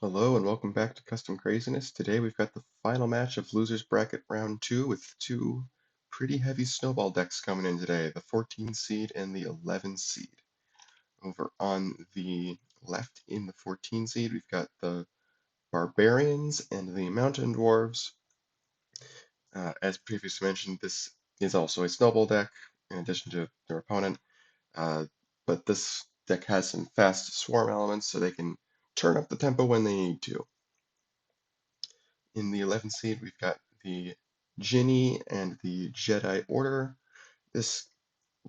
Hello and welcome back to Custom Craziness. Today we've got the final match of Losers Bracket Round 2 with two pretty heavy snowball decks coming in today, the 14 seed and the 11 seed. Over on the left in the 14 seed, we've got the Barbarians and the Mountain Dwarves. As previously mentioned, this is also a snowball deck in addition to their opponent, but this deck has some fast swarm elements so they can turn up the tempo when they need to. In the 11th seed, we've got the Djinni and the Jedi Order. This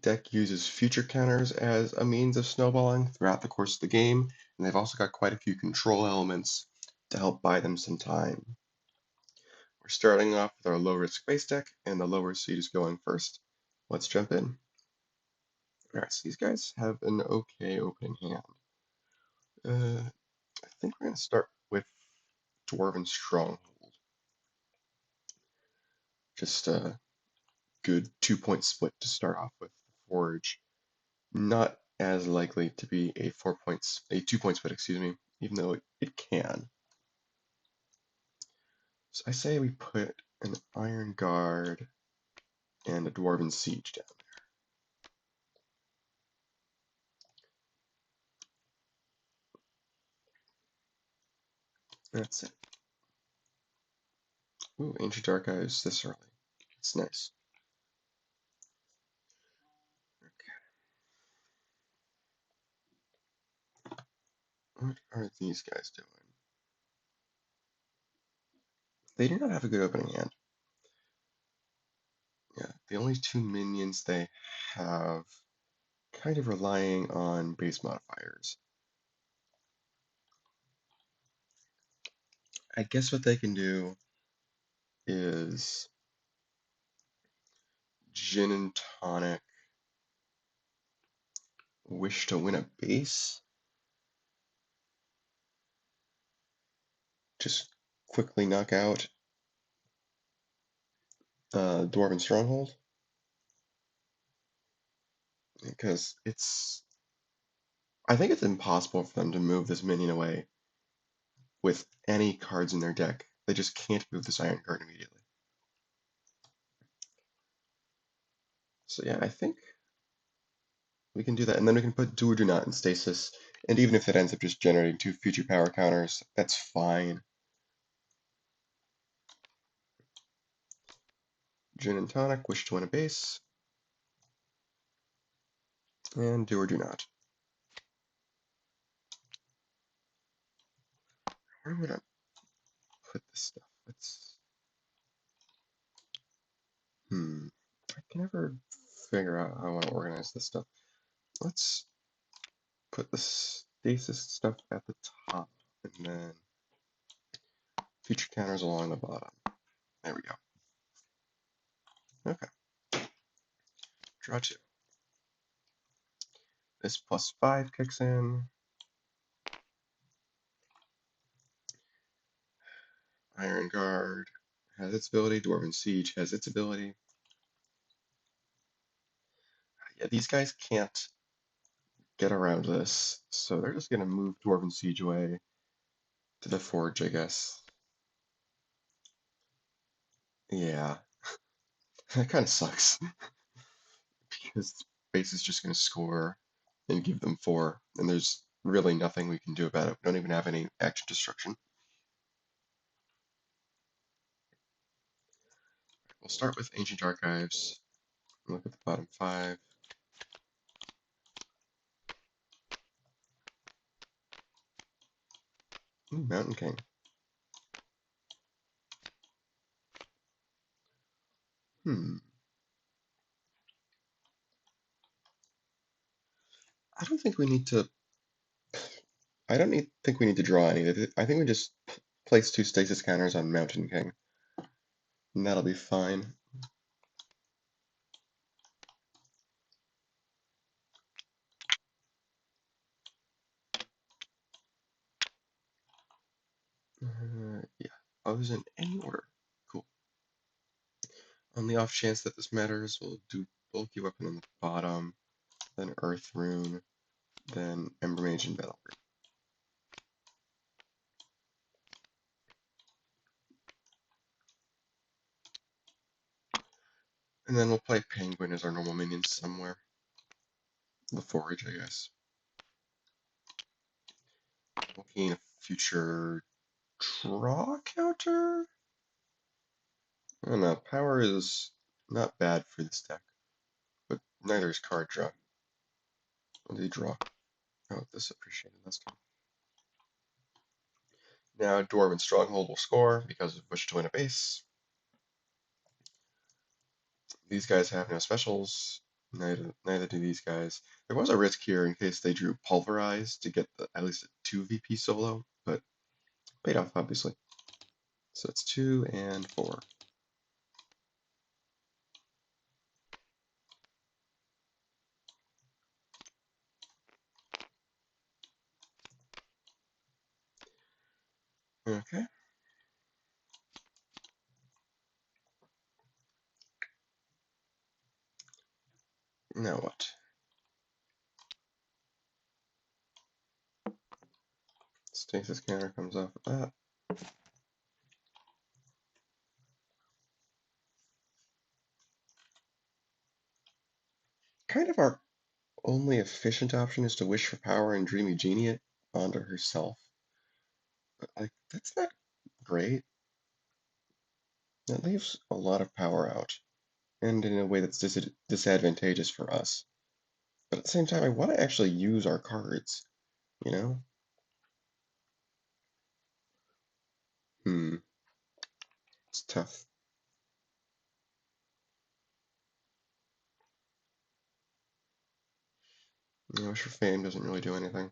deck uses future counters as a means of snowballing throughout the course of the game, and they've also got quite a few control elements to help buy them some time. We're starting off with our low-risk base deck, and the lower seed is going first. Let's jump in. Alright, so these guys have an okay opening hand. I think we're going to start with Dwarven Stronghold. Just a good 2-point split to start off with. Forge not as likely to be a 2-point split, excuse me, even though it can. So I say we put an Iron Guard and a Dwarven Siege down there. That's it. Ooh, Ancient Archives this early. It's nice. Okay. What are these guys doing? They do not have a good opening hand. Yeah, the only two minions they have kind of relying on base modifiers. I guess what they can do is Djinn and Tonic wish to win a base. Just quickly knock out Dwarven Stronghold. Because I think it's impossible for them to move this minion away with any cards in their deck. They just can't move this Iron card immediately. So yeah, I think we can do that. And then we can put Do or Do Not in stasis. And even if it ends up just generating two future power counters, that's fine. Djinn and Tonic wish to win a base. And Do or Do Not. Where would I put this stuff? I can never figure out how I want to organize this stuff. Let's put the stasis stuff at the top, and then future counters along the bottom. There we go. Okay. Draw two. This +5 kicks in. Iron Guard has its ability. Dwarven Siege has its ability. Yeah, these guys can't get around this, so they're just going to move Dwarven Siege away to the Forge, I guess. Yeah, that kind of sucks. Because base is just going to score and give them 4, and there's really nothing we can do about it. We don't even have any action destruction. We'll start with Ancient Archives. Look at the bottom 5. Ooh, Mountain King. I don't think we need to. Think we need to draw any. I think we just place 2 stasis counters on Mountain King, and that'll be fine. Yeah, those in any order. Cool. On the off chance that this matters, we'll do Bulky Weapon on the bottom, then Earth Rune, then Ember Mage and Battle Group. And then we'll play Penguin as our normal minion somewhere. The forage, I guess. We'll gain a future draw counter? I don't know, power is not bad for this deck, but neither is card draw. What did he draw? Oh, this appreciated last time. Now Dwarven Stronghold will score because of Wish to win a base. These guys have no specials. Neither do these guys. There was a risk here in case they drew Pulverize to get at least a 2 VP solo, but paid off, obviously. So it's 2 and 4. Okay. Now what? Stasis counter comes off of that. Kind of our only efficient option is to wish for power and Dreamy Jeanie it onto herself. But like that's not great. That leaves a lot of power out, and in a way that's disadvantageous for us. But at the same time, I want to actually use our cards, you know? It's tough. Wish for Fame doesn't really do anything.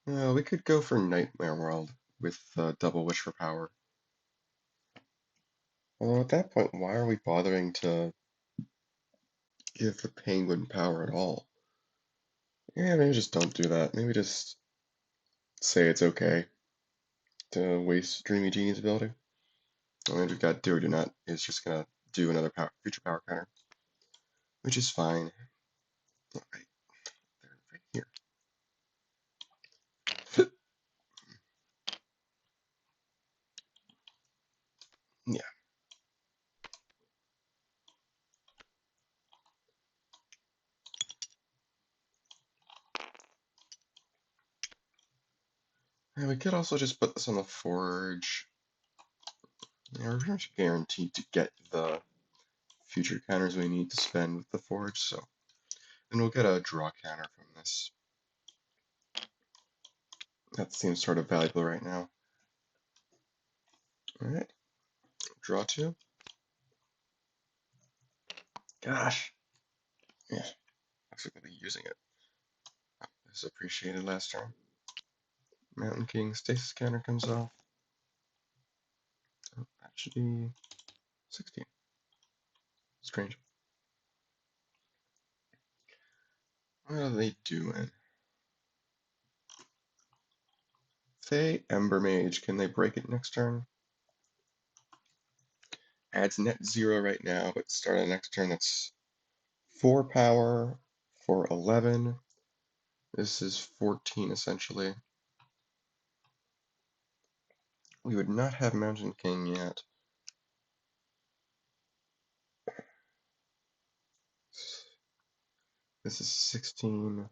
We could go for Nightmare World with double Wish for Power. Although at that point, why are we bothering to give the Penguin power at all? Yeah, maybe just don't do that. Maybe just say it's okay to waste Dreamy Jeanie's ability. I mean, we've got Do or Do Not is just gonna do another future power counter, which is fine. All right, they're right here. Yeah. And we could also just put this on the Forge. Yeah, we're pretty much guaranteed to get the future counters we need to spend with the Forge, so. And we'll get a draw counter from this. That seems sort of valuable right now. Alright, draw 2. Gosh. Yeah, actually gonna be using it. This appreciated last turn. Mountain King stasis counter comes off. Oh, that should be 16. Strange. What are they doing? Say Ember Mage, can they break it next turn? Adds net 0 right now, but start of next turn that's 4 power for 11. This is 14 essentially. We would not have Mountain King yet. This is 16.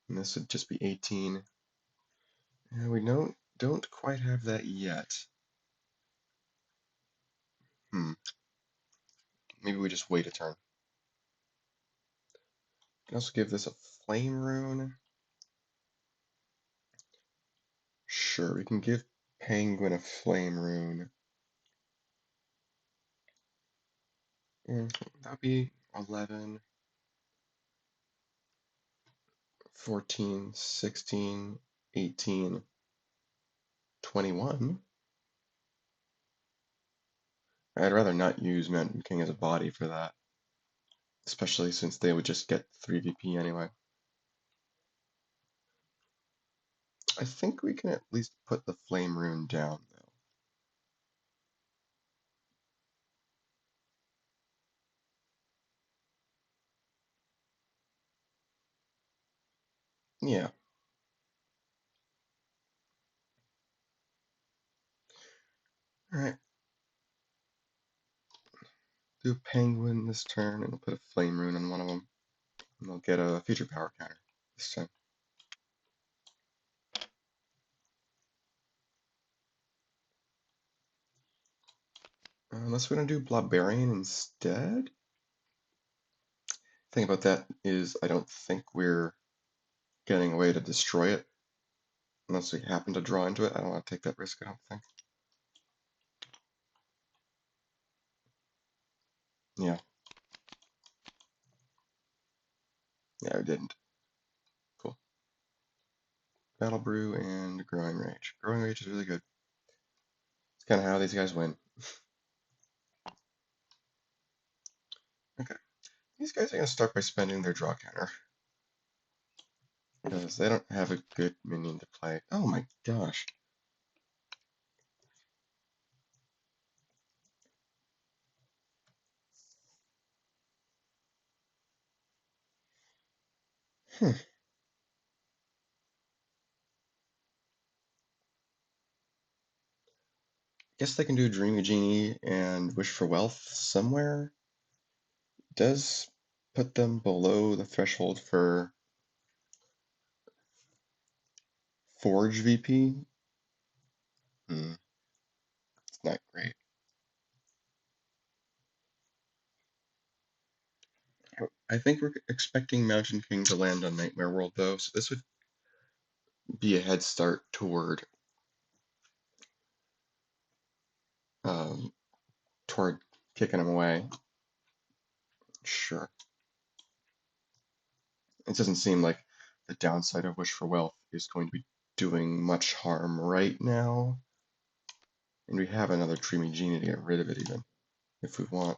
And this would just be 18. And we don't quite have that yet. Maybe we just wait a turn. We can also give this a flame rune. Sure, we can give Penguin a flame rune. That'd be 11, 14, 16, 18, 21. I'd rather not use Mountain King as a body for that, especially since they would just get 3 VP anyway. I think we can at least put the flame rune down, though. Yeah. Alright, do a penguin this turn, and we'll put a flame rune on one of them. And they'll get a future power counter this time. Unless we're going to do Barbarian instead? The thing about that is I don't think we're getting a way to destroy it. Unless we happen to draw into it. I don't want to take that risk, I don't think. Yeah. Yeah, we didn't. Cool. Battle Brew and Growing Rage. Growing Rage is really good. It's kind of how these guys win. Okay. These guys are going to start by spending their draw counter. Because they don't have a good minion to play. Oh my gosh. Hmm. Guess they can do Dreamy Jeanie and Wish for Wealth somewhere. Does put them below the threshold for Forge VP. It's not great. I think we're expecting Mountain King to land on Nightmare World though, so this would be a head start um, toward kicking him away. Sure. It doesn't seem like the downside of Wish for Wealth is going to be doing much harm right now. And we have another Dreamy Jeanie to get rid of it even, if we want.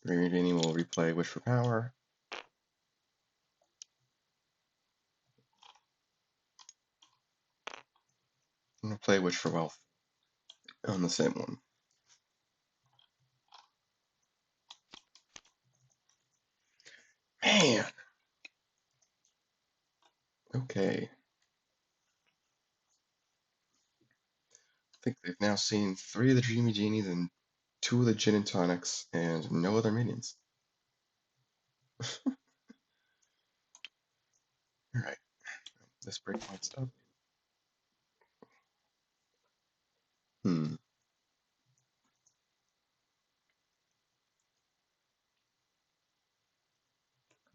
Dreamy Jeanie will replay Wish for Power. I'm going to play Wish for Wealth on the same one. Man! Okay. I think they've now seen 3 of the Dreamy Jeanies and 2 of the Djinn and Tonics, and no other minions. Alright, this breakpoint's up.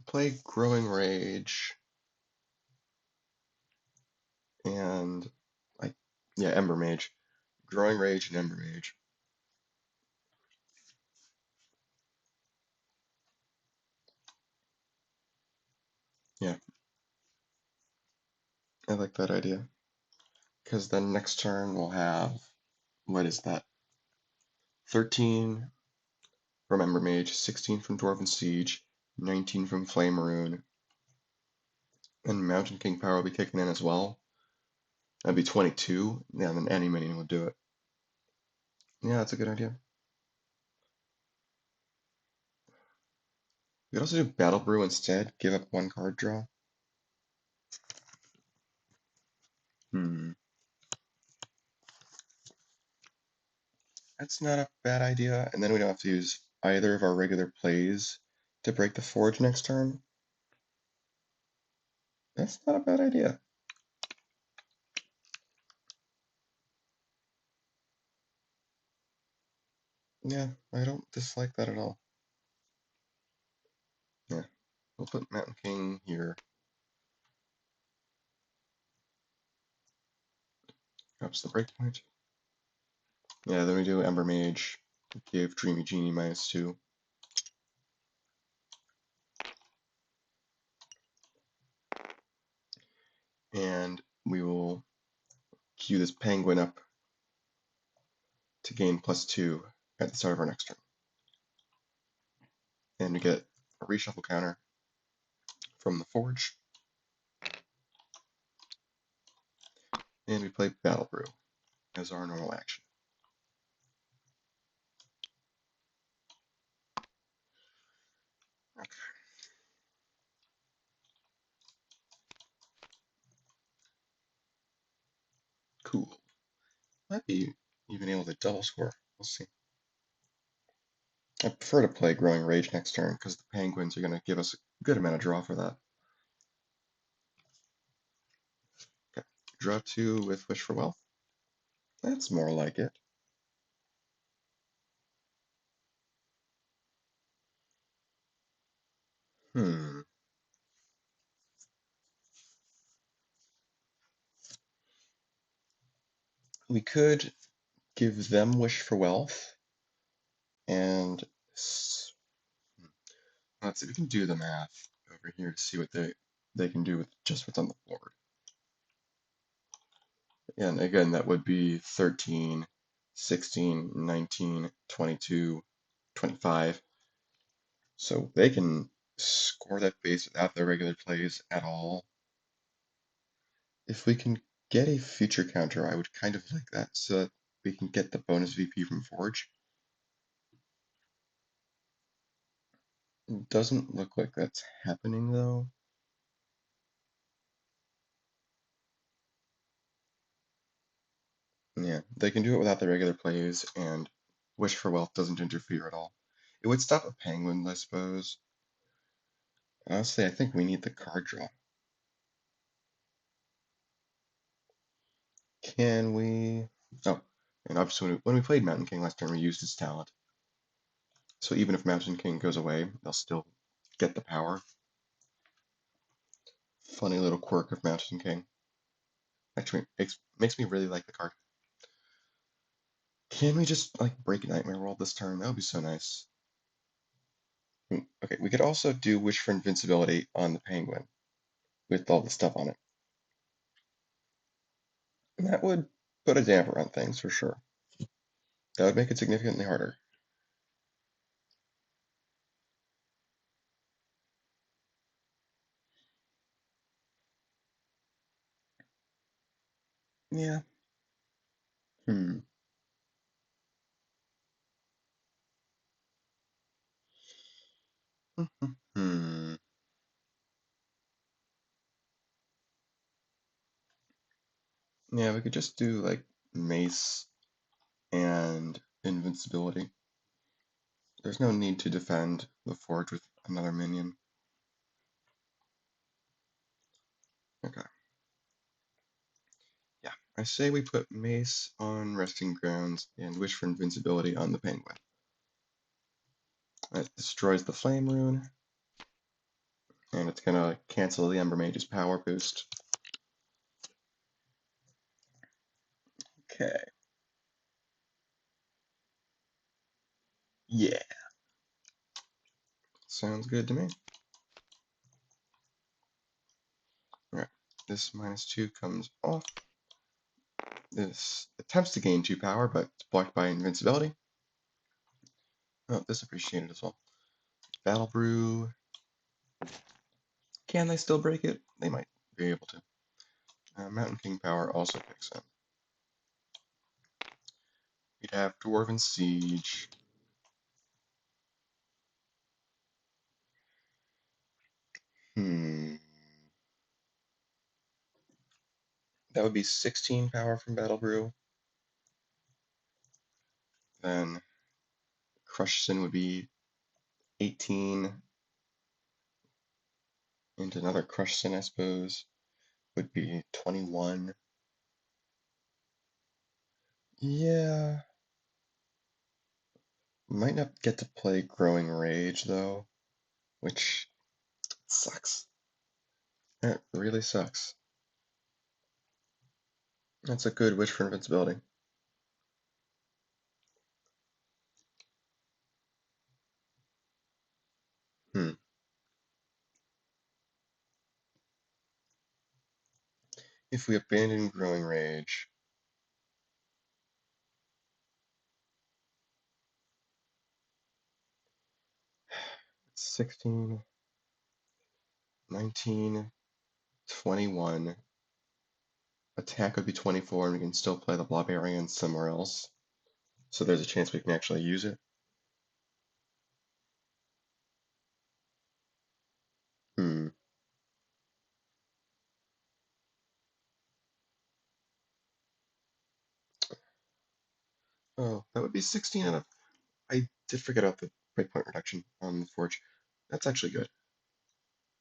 Play Growing Rage and Ember Mage. Growing Rage and Ember Mage. Yeah, I like that idea. Because then next turn we'll have, what is that? 13 from Ember Mage, 16 from Dwarven Siege, 19 from Flame Rune, and Mountain King Power will be kicking in as well. That'd be 22. Yeah, then any minion would do it. Yeah, that's a good idea. We could also do Battle Brew instead, give up 1 card draw. That's not a bad idea, and then we don't have to use either of our regular plays to break the forge next turn. That's not a bad idea. Yeah, I don't dislike that at all. Yeah, we'll put Mountain King here. Drops the breakpoint. Yeah, then we do Ember Mage, give Dreamy Jeanie -2. And we will queue this penguin up to gain +2 at the start of our next turn. And we get a reshuffle counter from the forge. And we play Battle Brew as our normal action. Okay. Cool. Might be even able to double score. We'll see. I prefer to play Growing Rage next turn because the Penguins are going to give us a good amount of draw for that. Okay, draw 2 with Wish for Wealth. That's more like it. We could give them Wish for Wealth, and let's see, we can do the math over here to see what they can do with just what's on the board. And again, that would be 13, 16, 19, 22, 25. So they can score that base without their regular plays at all. If we can get a feature counter, I would kind of like that so that we can get the bonus VP from Forge. It doesn't look like that's happening though. Yeah, they can do it without the regular plays, and Wish for Wealth doesn't interfere at all. It would stop a Penguin, I suppose. Honestly, I think we need the card draw. Can we? Oh, and obviously when we played Mountain King last turn, we used his talent. So even if Mountain King goes away, they'll still get the power. Funny little quirk of Mountain King. Actually, makes me really like the card. Can we just like break Nightmare World this turn? That would be so nice. Okay, we could also do Wish for Invincibility on the Penguin with all the stuff on it. And that would put a damper on things for sure. That would make it significantly harder. Yeah. Hmm. Hmm. Yeah, we could just do like Mace and Invincibility. There's no need to defend the Forge with another minion. Okay. Yeah, I say we put Mace on Resting Grounds and Wish for Invincibility on the Penguin. That destroys the Flame Rune, and it's gonna cancel the Ember Mage's power boost. Okay. Yeah. Sounds good to me. Alright, this -2 comes off. This attempts to gain 2 power, but it's blocked by Invincibility. Oh, this appreciated as well. Battle Brew. Can they still break it? They might be able to. Mountain King power also kicks in. We'd have Dwarven Siege. Hmm. That would be 16 power from Battle Brew. Then Crush Sin would be 18. And another Crush Sin, I suppose, would be 21. Yeah. Might not get to play Growing Rage, though, which sucks. That really sucks. That's a good wish for invincibility. Hmm. If we abandon Growing Rage, 16, 19, 21. Attack would be 24, and we can still play the Barbarians somewhere else. So there's a chance we can actually use it. Hmm. Oh, that would be 16 out of. I did forget about the breakpoint reduction on the forge. That's actually good.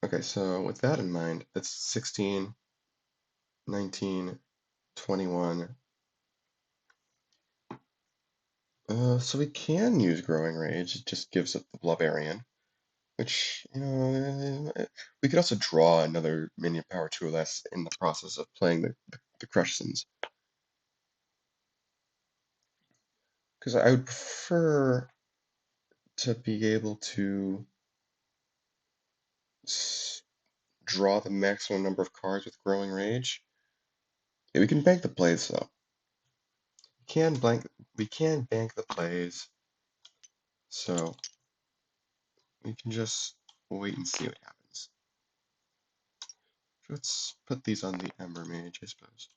Okay, so with that in mind, that's 16, 19, 21. So we can use Growing Rage. It just gives up the Barbarian, which, we could also draw another minion power 2 or less in the process of playing the Crush Sins. Because I would prefer to be able to draw the maximum number of cards with Growing Rage. Yeah, we can bank the plays though. We can bank the plays, so we can just wait and see what happens. Let's put these on the Ember Mage, I suppose.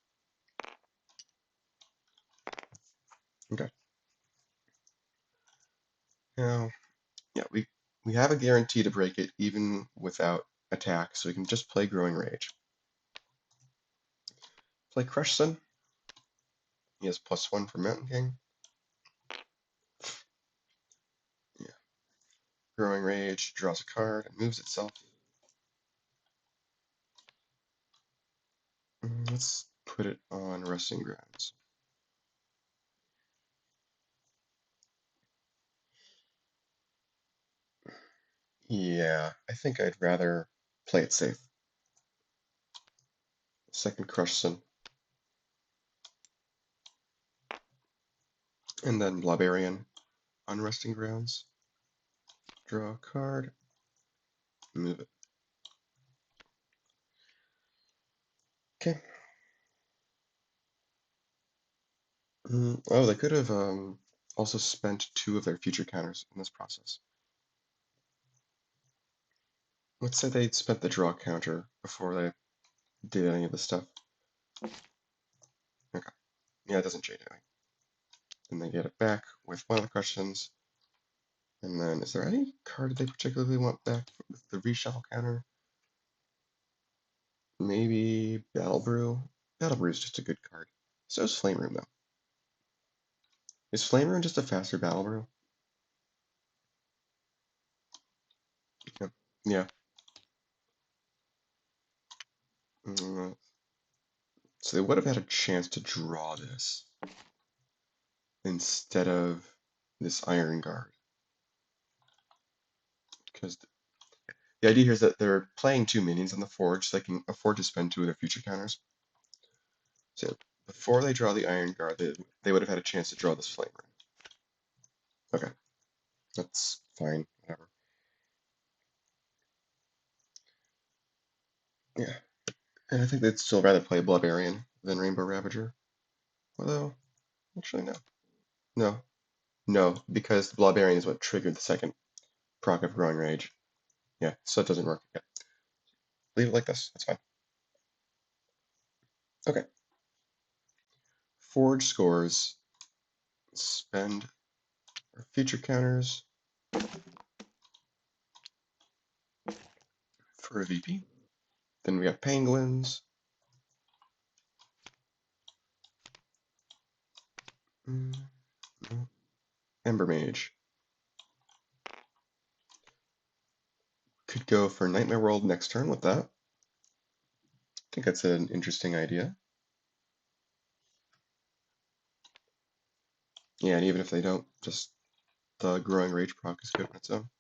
Okay. Now, yeah, we have a guarantee to break it even without attack, so we can just play Growing Rage. Play Crush Sun. He has +1 for Mountain King. Yeah. Growing Rage draws a card and moves itself. Let's put it on Resting Grounds. Yeah, I think I'd rather play it safe. Second Crush Sun. And then Barbarian on Resting Grounds. Draw a card. Move it. Okay. Oh, they could have also spent 2 of their future counters in this process. Let's say they'd spent the draw counter before they did any of this stuff. Okay. Yeah, it doesn't change anything. Then they get it back with one of the questions. And then, is there any card they particularly want back with the reshuffle counter? Maybe Battle Brew? Battle Brew is just a good card. So is Flame Room, though. Is Flame Room just a faster Battle Brew? Yep. Yeah. Mm, so they would have had a chance to draw this instead of this Iron Guard. Because the idea here is that they're playing 2 minions on the Forge, so they can afford to spend 2 of their future counters. So before they draw the Iron Guard, they would have had a chance to draw this Flame Room. Okay. That's fine. Whatever. Yeah. And I think they'd still rather play Barbarian than Rainbow Ravager. Although, actually, no. No. No, because the Barbarian is what triggered the second proc of Growing Rage. Yeah, so it doesn't work. Okay. Leave it like this. That's fine. Okay. Forge scores. Spend our future counters for a VP. Then we got Penguins. No. Ember Mage. Could go for Nightmare World next turn with that. I think that's an interesting idea. Yeah, and even if they don't, just the Growing Rage proc is good on its own.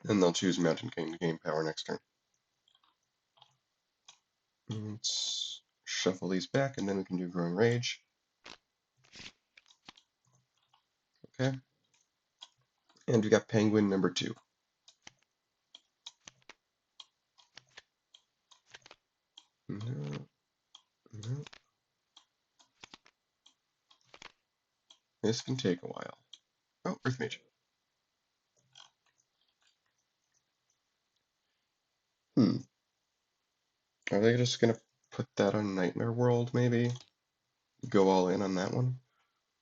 And they'll choose Mountain King to gain power next turn. Let's shuffle these back, and then we can do Growing Rage. Okay. And we got Penguin number 2. No, no. This can take a while. Oh, Earth Mage. Are they just gonna put that on Nightmare World, maybe? Go all in on that one?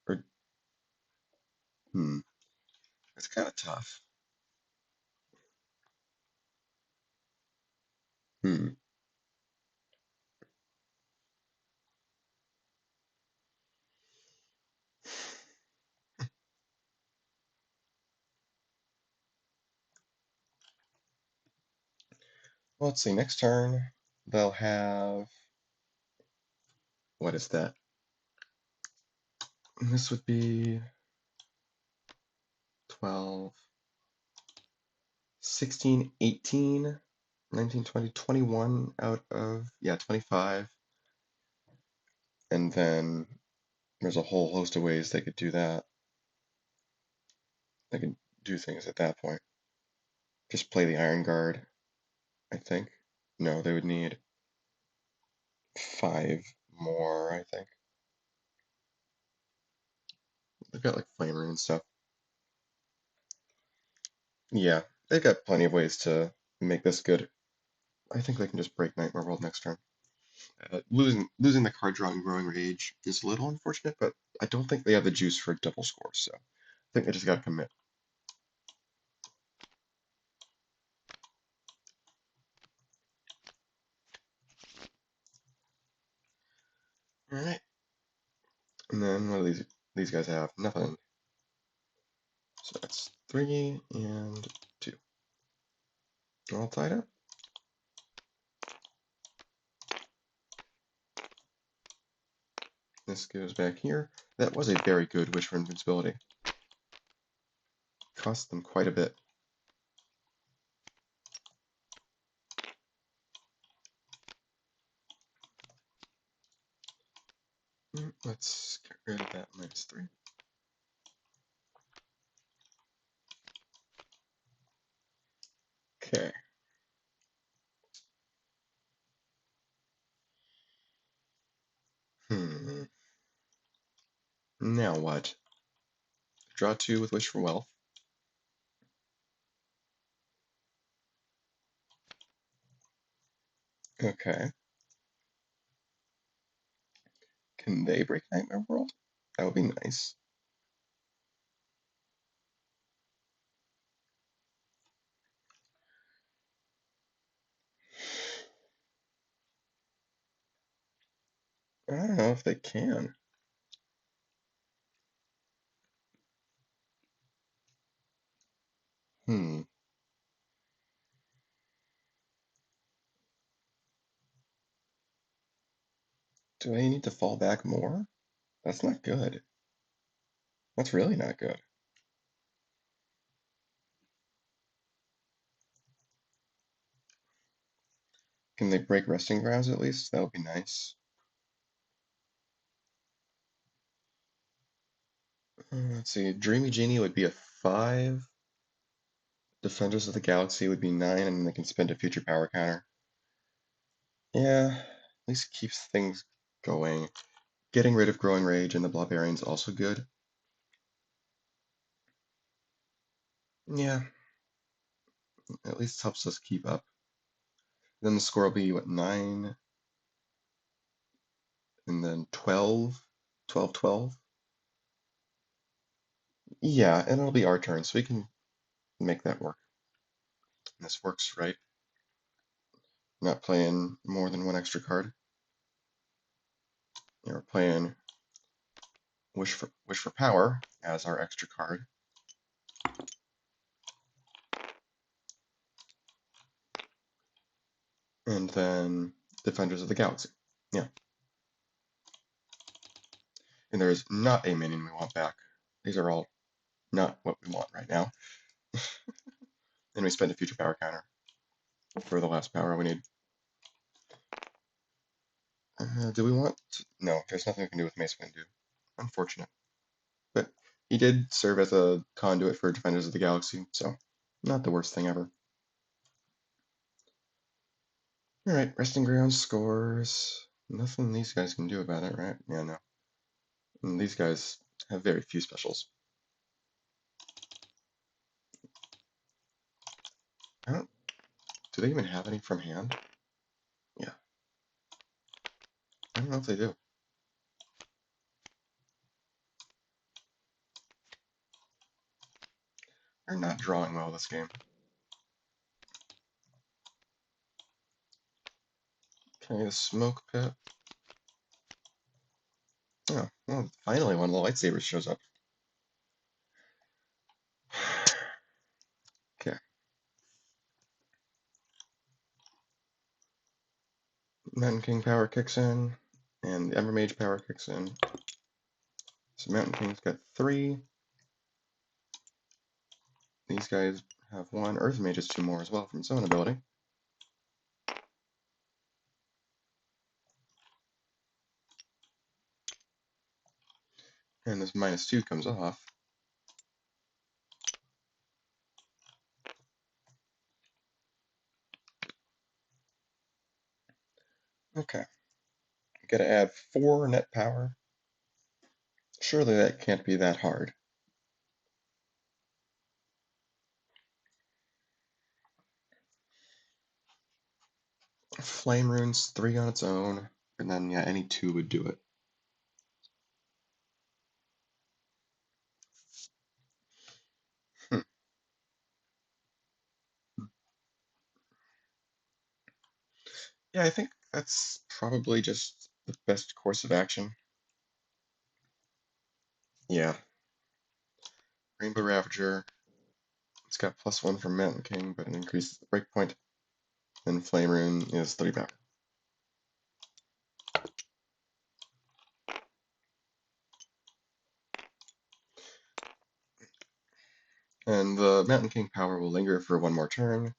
Or, it's kind of tough. Hmm. let's see, next turn they'll have, what is that? This would be 12, 16, 18, 19, 20, 21 out of, yeah, 25. And then there's a whole host of ways they could do that. They could do things at that point. Just play the Iron Guard, I think. No, they would need 5 more, I think. They've got like Flame Rune and stuff. Yeah, they've got plenty of ways to make this good. I think they can just break Nightmare World next turn. Losing the card draw and Growing Rage is a little unfortunate, but I don't think they have the juice for a double score, so I think they just gotta commit. Alright. And then what do these guys have? Nothing. So that's 3 and 2. All tied up. This goes back here. That was a very good Wish for Invincibility. Cost them quite a bit. Let's get rid of that -3. Okay. Now what? Draw 2 with Wish for Wealth. Okay. Can they break Nightmare World? That would be nice. I don't know if they can. Do I need to fall back more? That's not good. That's really not good. Can they break Resting Grounds at least? That would be nice. Let's see. Dreamy Jeanie would be a 5. Defenders of the Galaxy would be 9, and then they can spend a future power counter. Yeah, at least keeps things going. Getting rid of Growing Rage and the Barbarians also good. Yeah, at least helps us keep up. Then the score will be, what, 9, and then 12, 12, 12. Yeah, and it'll be our turn, so we can make that work. And this works, right? Not playing more than 1 extra card. Yeah, we're playing Wish for Power as our extra card. And then Defenders of the Galaxy. Yeah. And there is not a minion we want back. These are all not what we want right now. And we spend a future power counter for the last power we need. Do we want to? No, there's nothing we can do with Mace Windu. Unfortunate. But he did serve as a conduit for Defenders of the Galaxy, so not the worst thing ever. Alright, Resting Ground scores. Nothing these guys can do about it, right? Yeah, no. And these guys have very few specials. I don't. Do they even have any from hand? Yeah. I don't know if they do. They're not drawing well this game. Okay, the Smoke Pit. Oh, well, finally one of the Lightsabers shows up. Okay. Mountain King power kicks in, and the Ember Mage power kicks in. So Mountain King's got 3. These guys have 1. Earth Mage has 2 more as well from Summon ability. And this -2 comes off. Okay. Gotta add 4 net power. Surely that can't be that hard. Flame Rune's 3 on its own, and then yeah, any 2 would do it. Yeah, I think that's probably just the best course of action. Yeah. Rainbow Ravager. It's got +1 from Mountain King, but it increases the breakpoint. And Flame Rune is 3 power. And the Mountain King power will linger for 1 more turn,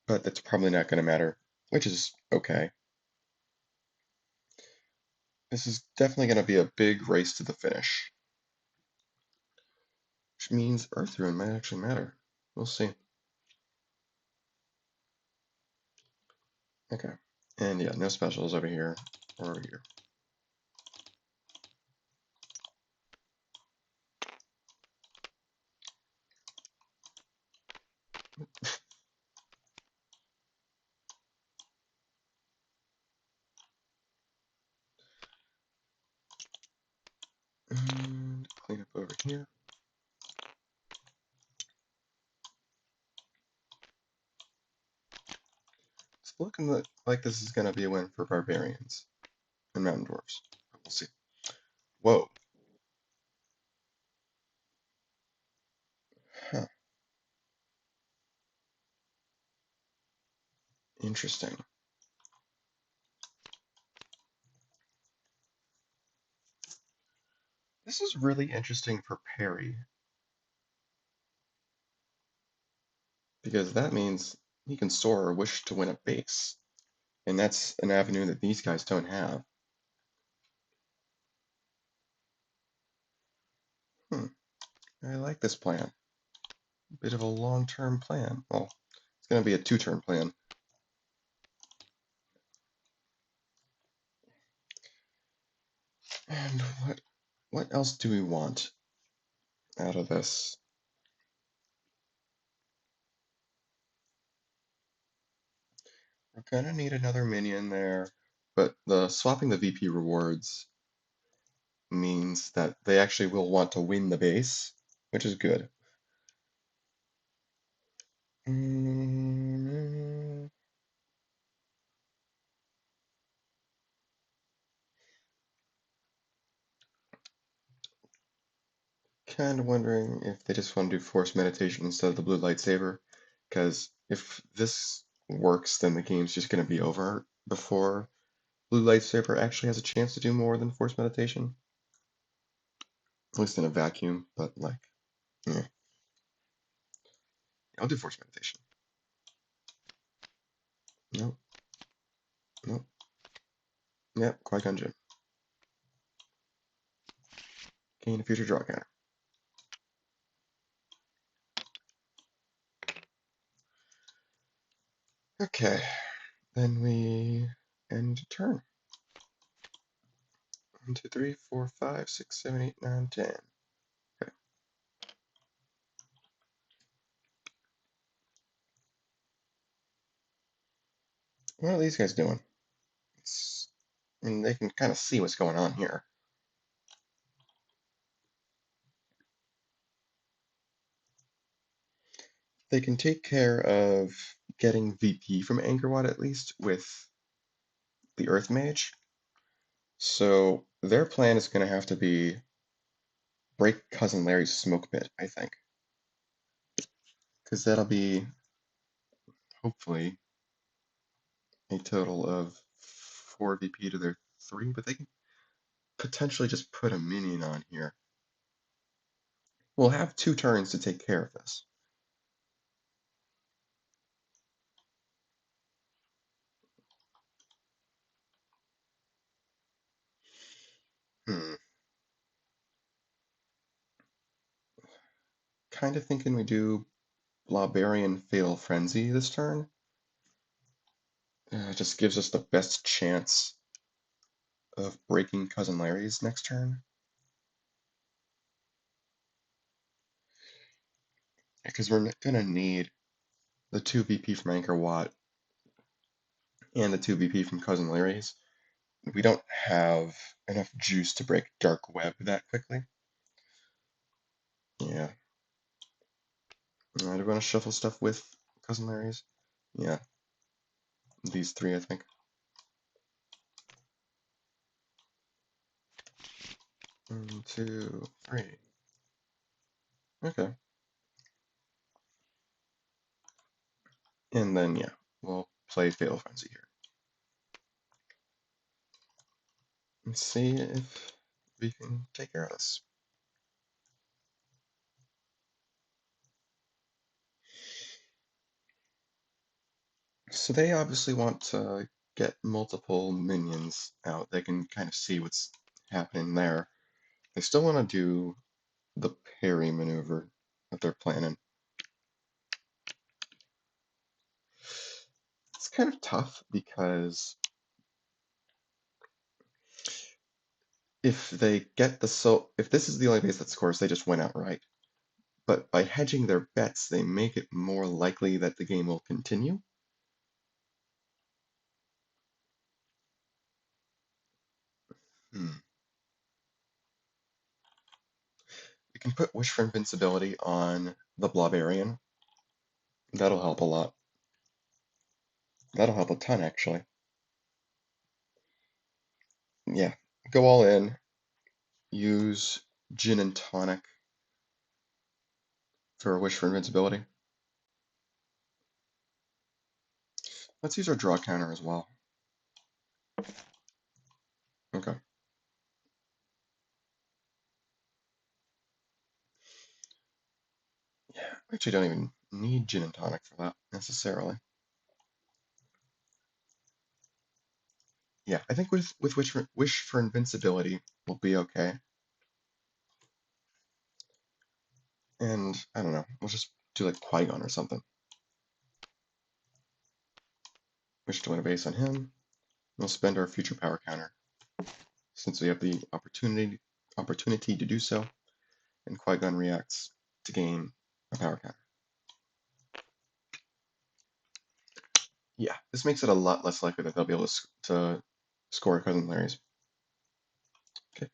but that's probably not going to matter, which is okay. This is definitely going to be a big race to the finish, which means Earth Rune might actually matter. We'll see. Okay. And yeah, no specials over here or over here. And clean up over here. It's looking like this is going to be a win for Barbarians and Mountain Dwarves. We'll see. Whoa. Huh. Interesting. This is really interesting for Peri, because that means he can soar or wish to win a base. And that's an avenue that these guys don't have. I like this plan. A bit of a long-term plan. Well, it's going to be a 2-turn plan. And what else do we want out of this? We're gonna need another minion there, but swapping the VP rewards means that they actually will want to win the base, which is good. Kind of wondering if they just want to do force meditation instead of the blue lightsaber, because if this works, then the game's just going to be over before blue lightsaber actually has a chance to do more than force meditation. At least in a vacuum, but like, yeah. I'll do force meditation. Nope. Nope. Yep, Qui-Gon Jinn. Gain a future draw counter. Okay, then we end turn. 1, 2, 3, 4, 5, 6, 7, 8, 9, 10. Okay. What are these guys doing? I mean, they can kind of see what's going on here. They can take care of getting VP from Anchorwatt at least with the Earth Mage. So their plan is going to have to be break Cousin Larry's smoke pit, I think. Because that'll be, hopefully, a total of 4 VP to their 3, but they can potentially just put a minion on here. We'll have 2 turns to take care of this. Kind of thinking we do Barbarian Fatal Frenzy this turn. It just gives us the best chance of breaking Cousin Larry's next turn. Because we're gonna need the 2 VP from Anchor Watt and the 2 VP from Cousin Larry's. We don't have enough juice to break Dark Web that quickly. Yeah. Do we want to shuffle stuff with Cousin Larry's? Yeah. These 3, I think. 1, 2, 3. Okay. And then, yeah, we'll play Fatal Frenzy here. Let's see if we can take care of this. So they obviously want to get multiple minions out. They can kind of see what's happening there. They still want to do the Peri maneuver that they're planning. It's kind of tough because if they get the if this is the only base that scores, they just win outright. But by hedging their bets, they make it more likely that the game will continue. We can put Wish for Invincibility on the Barbarian. That'll help a lot. That'll help a ton, actually. Yeah, go all in. Use Djinn and Tonic for a Wish for Invincibility. Let's use our draw counter as well. Okay. Yeah, we actually don't even need Djinn and Tonic for that, necessarily. Yeah, I think with Wish for Invincibility, we'll be okay. And, I don't know, we'll just do like Qui-Gon or something. Wish to win a base on him. We'll spend our future power counter, since we have the opportunity to do so, and Qui-Gon reacts to gain a power counter. Yeah, this makes it a lot less likely that they'll be able to score Cousin Larry's. Okay.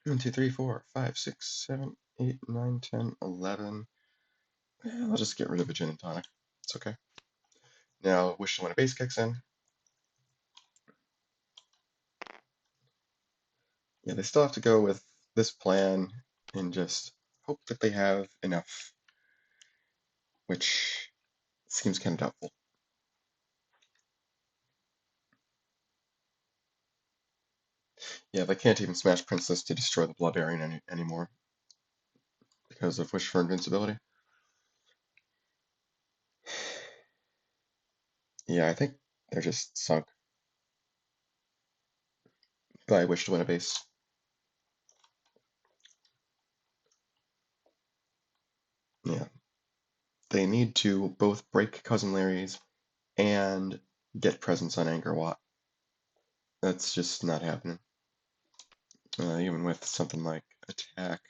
1, 2, 3, 4, 5, 6, 7, 8, 9, 10, 11. I'll just get rid of a Djinn and Tonic. It's okay. Now, Wish to win a base kicks in. Yeah, they still have to go with this plan and just hope that they have enough, which seems kind of doubtful. Yeah, they can't even smash Princess to destroy the Barbarian anymore because of Wish for Invincibility. Yeah, I think they're just sunk. But I wish to win a base. Yeah. They need to both break Cousin Larry's and get presence on Anchor Watt. That's just not happening. Even with something like attack.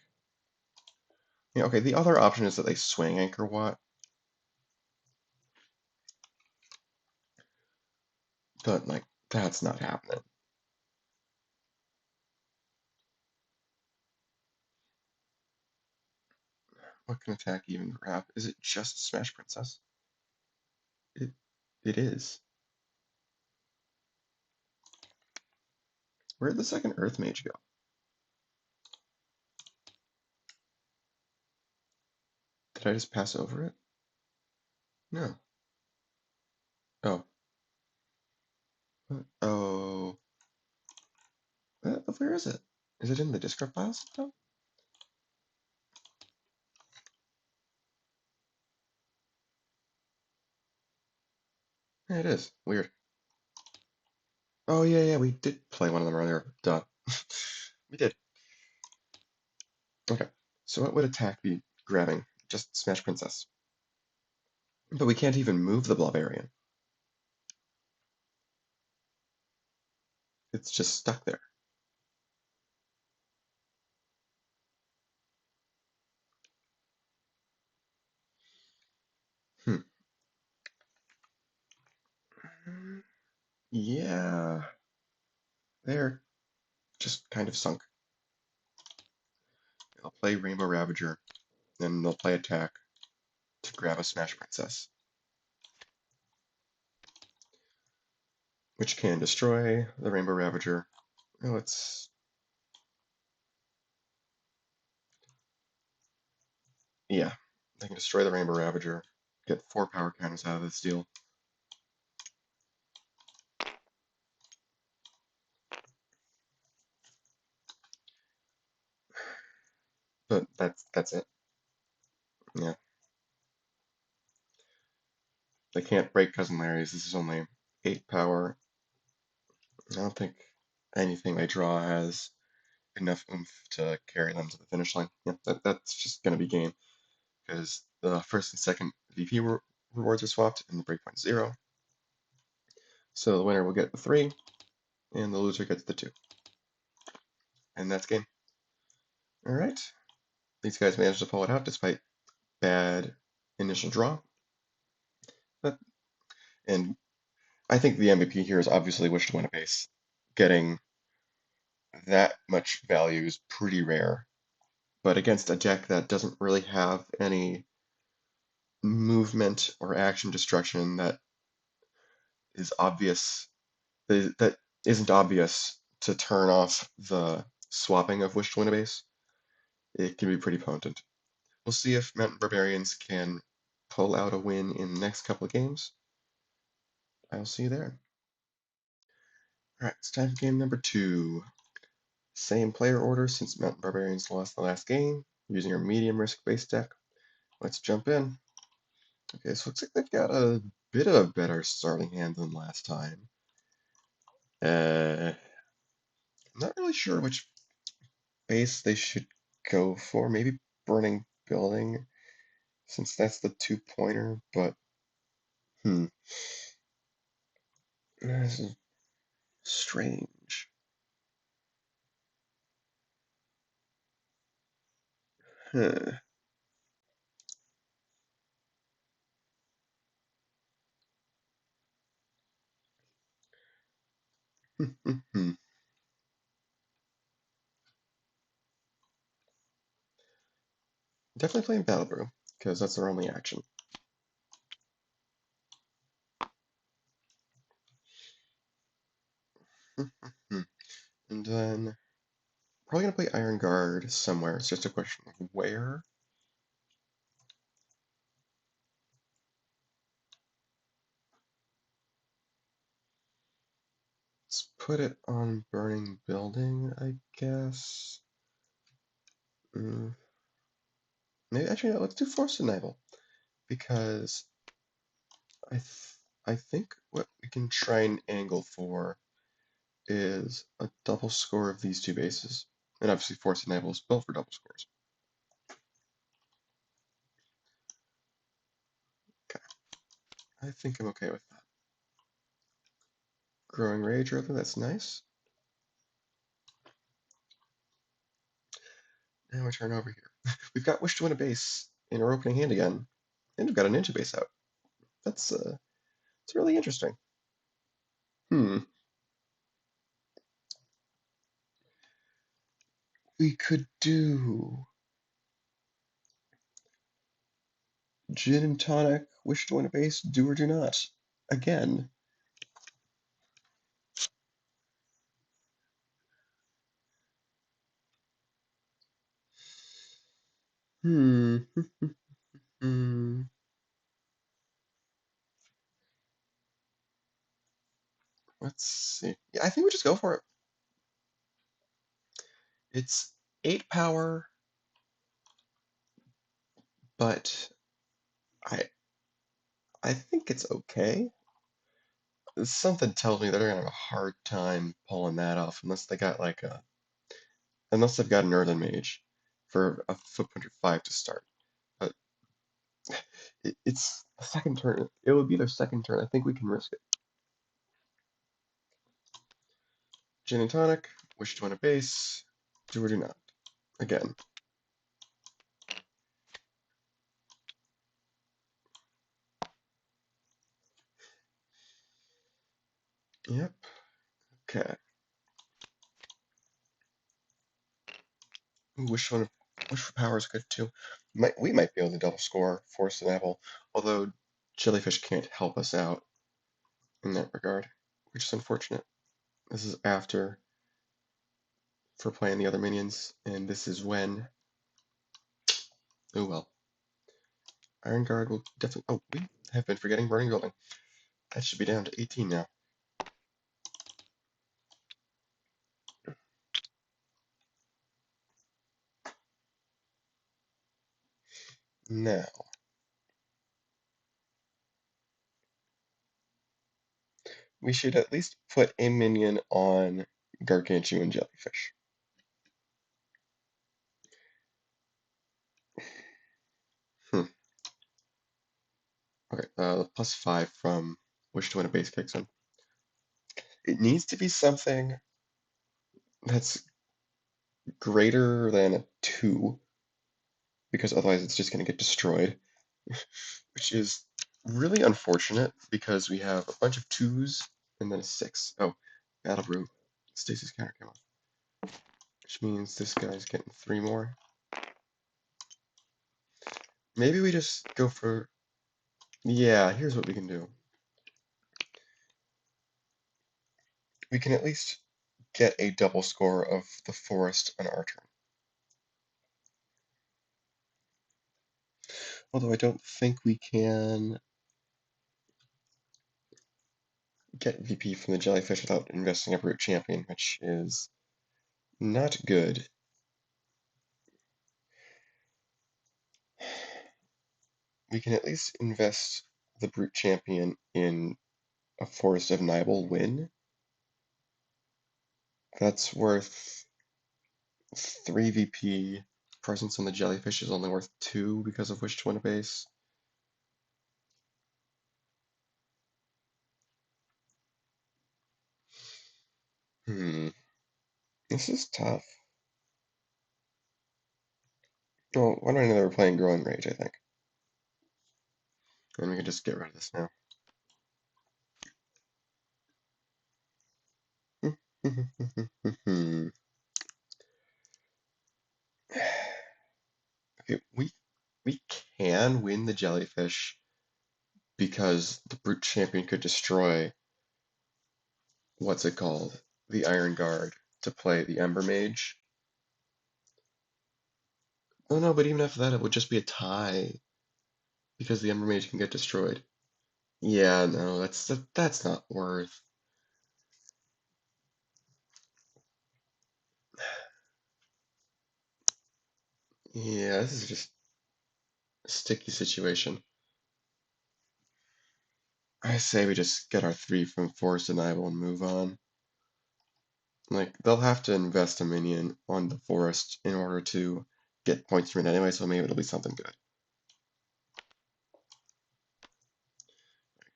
Yeah, okay, the other option is that they swing Anchor Watt. But, like, that's not happening. What can attack even grab? Is it just Smash Princess? It is. Where'd the second Earth Mage go? Did I just pass over it? No. Oh. Oh, where is it? Is it in the discard files somehow? Yeah, it is. Weird. Oh, yeah, yeah, we did play one of them earlier. Duh. We did. Okay, so what would attack be grabbing? Just Smash Princess. But we can't even move the Barbarian. It's just stuck there. Hmm. Yeah, they're just kind of sunk. They'll play Rainbow Ravager, then they'll play attack to grab a Smash Princess, which can destroy the Rainbow Ravager. Oh, yeah, they can destroy the Rainbow Ravager, get 4 power counters out of this deal. But that's it. Yeah, they can't break Cousin Larry's. This is only 8 power. I don't think anything they draw has enough oomph to carry them to the finish line. Yeah, that's just going to be game because the first and second VP rewards are swapped and the breakpoint 0. So the winner will get the 3 and the loser gets the 2. And that's game. All right. These guys managed to pull it out despite bad initial draw. And I think the MVP here is obviously Wish to Win a Base. Getting that much value is pretty rare. But against a deck that doesn't really have any movement or action destruction that is obvious, that isn't obvious to turn off the swapping of Wish to Win a Base, it can be pretty potent. We'll see if Mountain Barbarians can pull out a win in the next couple of games. I'll see you there. All right, it's time for game number 2. Same player order since Mountain Barbarians lost the last game, using our medium risk base deck. Let's jump in. Okay, so looks like they've got a bit of a better starting hand than last time. I'm not really sure which base they should go for. Maybe Burning Building, since that's the 2-pointer, but this is strange. Huh. Definitely playing Battle Brew, because that's their only action. And then probably gonna play Iron Guard somewhere. It's just a question of where. Let's put it on Burning Building, I guess. Maybe actually no, let's do Force Enable because I th I think what we can try and angle for is a double score of these two bases, and obviously Force Enable is built for double scores. Okay, I think I'm okay with that. Growing Rage earlier, that's nice. Now we turn over here. We've got Wish to Win a Base in our opening hand again, and we've got a Ninja base out. That's it's really interesting. Hmm. We could do Djinn and Tonic, Wish to Win a Base, do or do not. Again. Hmm. Hmm. Let's see. Yeah, I think we just go for it. It's 8 power, but I I think it's okay. Something tells me they're gonna have a hard time pulling that off unless they've got an Earthen Mage for a footprinter 5 to start. But it's the second turn. It would be their second turn. I think we can risk it. Gin and Tonic, wish to win a base, do or do not. Again. Yep. Okay. Ooh, wish for power is good too. We might be able to double score Force and Apple, although Jellyfish can't help us out in that regard, which is unfortunate. This is after for playing the other minions, and this is when. Oh well. Iron Guard will definitely. Oh, we have been forgetting Burning Building. That should be down to 18 now. Now, we should at least put a minion on Gargantuan Jellyfish. Hmm. Okay, the +5 from Wish to Win a base kicks in. It needs to be something that's greater than a 2, because otherwise it's just going to get destroyed, which is really unfortunate because we have a bunch of 2s and then a 6. Oh, Battle Brew. Stacy's counter came off, which means this guy's getting 3 more. Maybe we just go for... Yeah, here's what we can do. We can at least get a double score of the forest on our turn. Although I don't think we can get VP from the Jellyfish without investing a Brute Champion, which is not good. We can at least invest the Brute Champion in a Forest of Nibel win. That's worth 3 VP. Presence on the Jellyfish is only worth 2 because of Wish to Win a base. This is tough. Oh, why do I know they were playing Growing Rage, I think. And we can just get rid of this now. Okay, we can win the Jellyfish because the Brute Champion could destroy, what's it called? The Iron Guard to play the Ember Mage. Oh no, but even after that, it would just be a tie because the Ember Mage can get destroyed. Yeah, no, that's not worth. Yeah, this is just a sticky situation. I say we just get our 3 from Force Denial and move on. Like, they'll have to invest a minion on the forest in order to get points from it anyway, so maybe it'll be something good.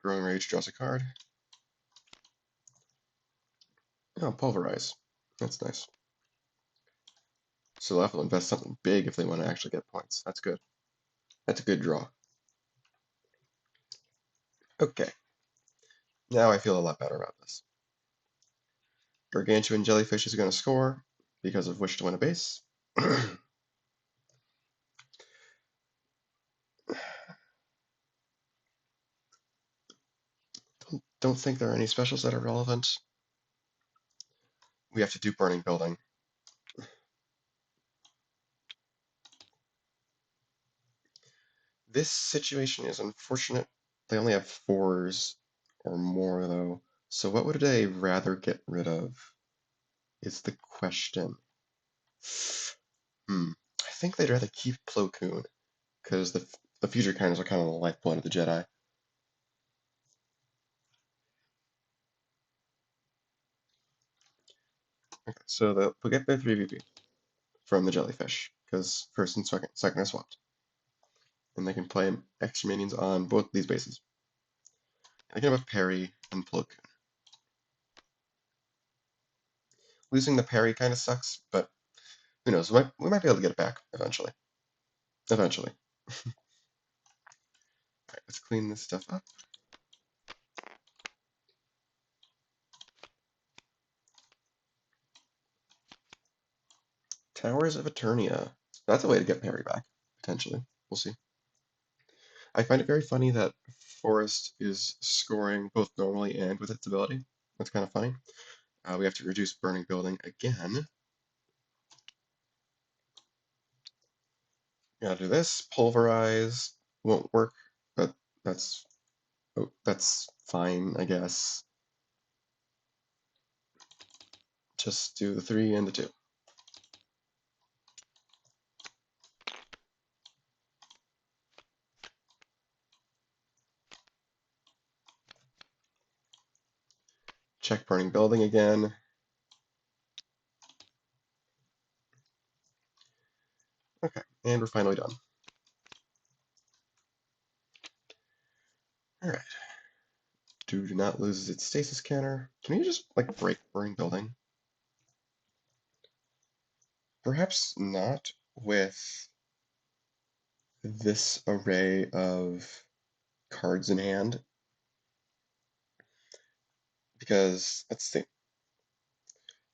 Growing Rage draws a card. Oh, Pulverize. That's nice. So they'll have to invest something big if they want to actually get points. That's good. That's a good draw. Okay. Now I feel a lot better about this. Gargantuan Jellyfish is going to score because of Wish to Win a base. Don't think there are any specials that are relevant. We have to do Burning Building. This situation is unfortunate. They only have 4s or more, though, So what would I rather get rid of is the question. I think they'd rather keep Plo Koon, because the future counters are kind of the lifeblood of the Jedi. Okay, so they'll get their 3VP from the jellyfish, because first and second are swapped. And they can play extra minions on both these bases. I can have Peri and Plo Koon. Losing the Peri kind of sucks, but who knows? We might be able to get it back eventually. Eventually. Alright, let's clean this stuff up. Towers of Eternia. That's a way to get Peri back, potentially. We'll see. I find it very funny that Forest is scoring both normally and with its ability. That's kind of funny. We have to reduce burning building again. Gotta do this. Pulverize won't work, but that's that's fine, I guess. Just do the 3 and the 2. Check burning building again. Okay, and we're finally done. Alright. Do not lose its stasis counter. Can you just, like, break burning building? Perhaps not with this array of cards in hand, because let's see.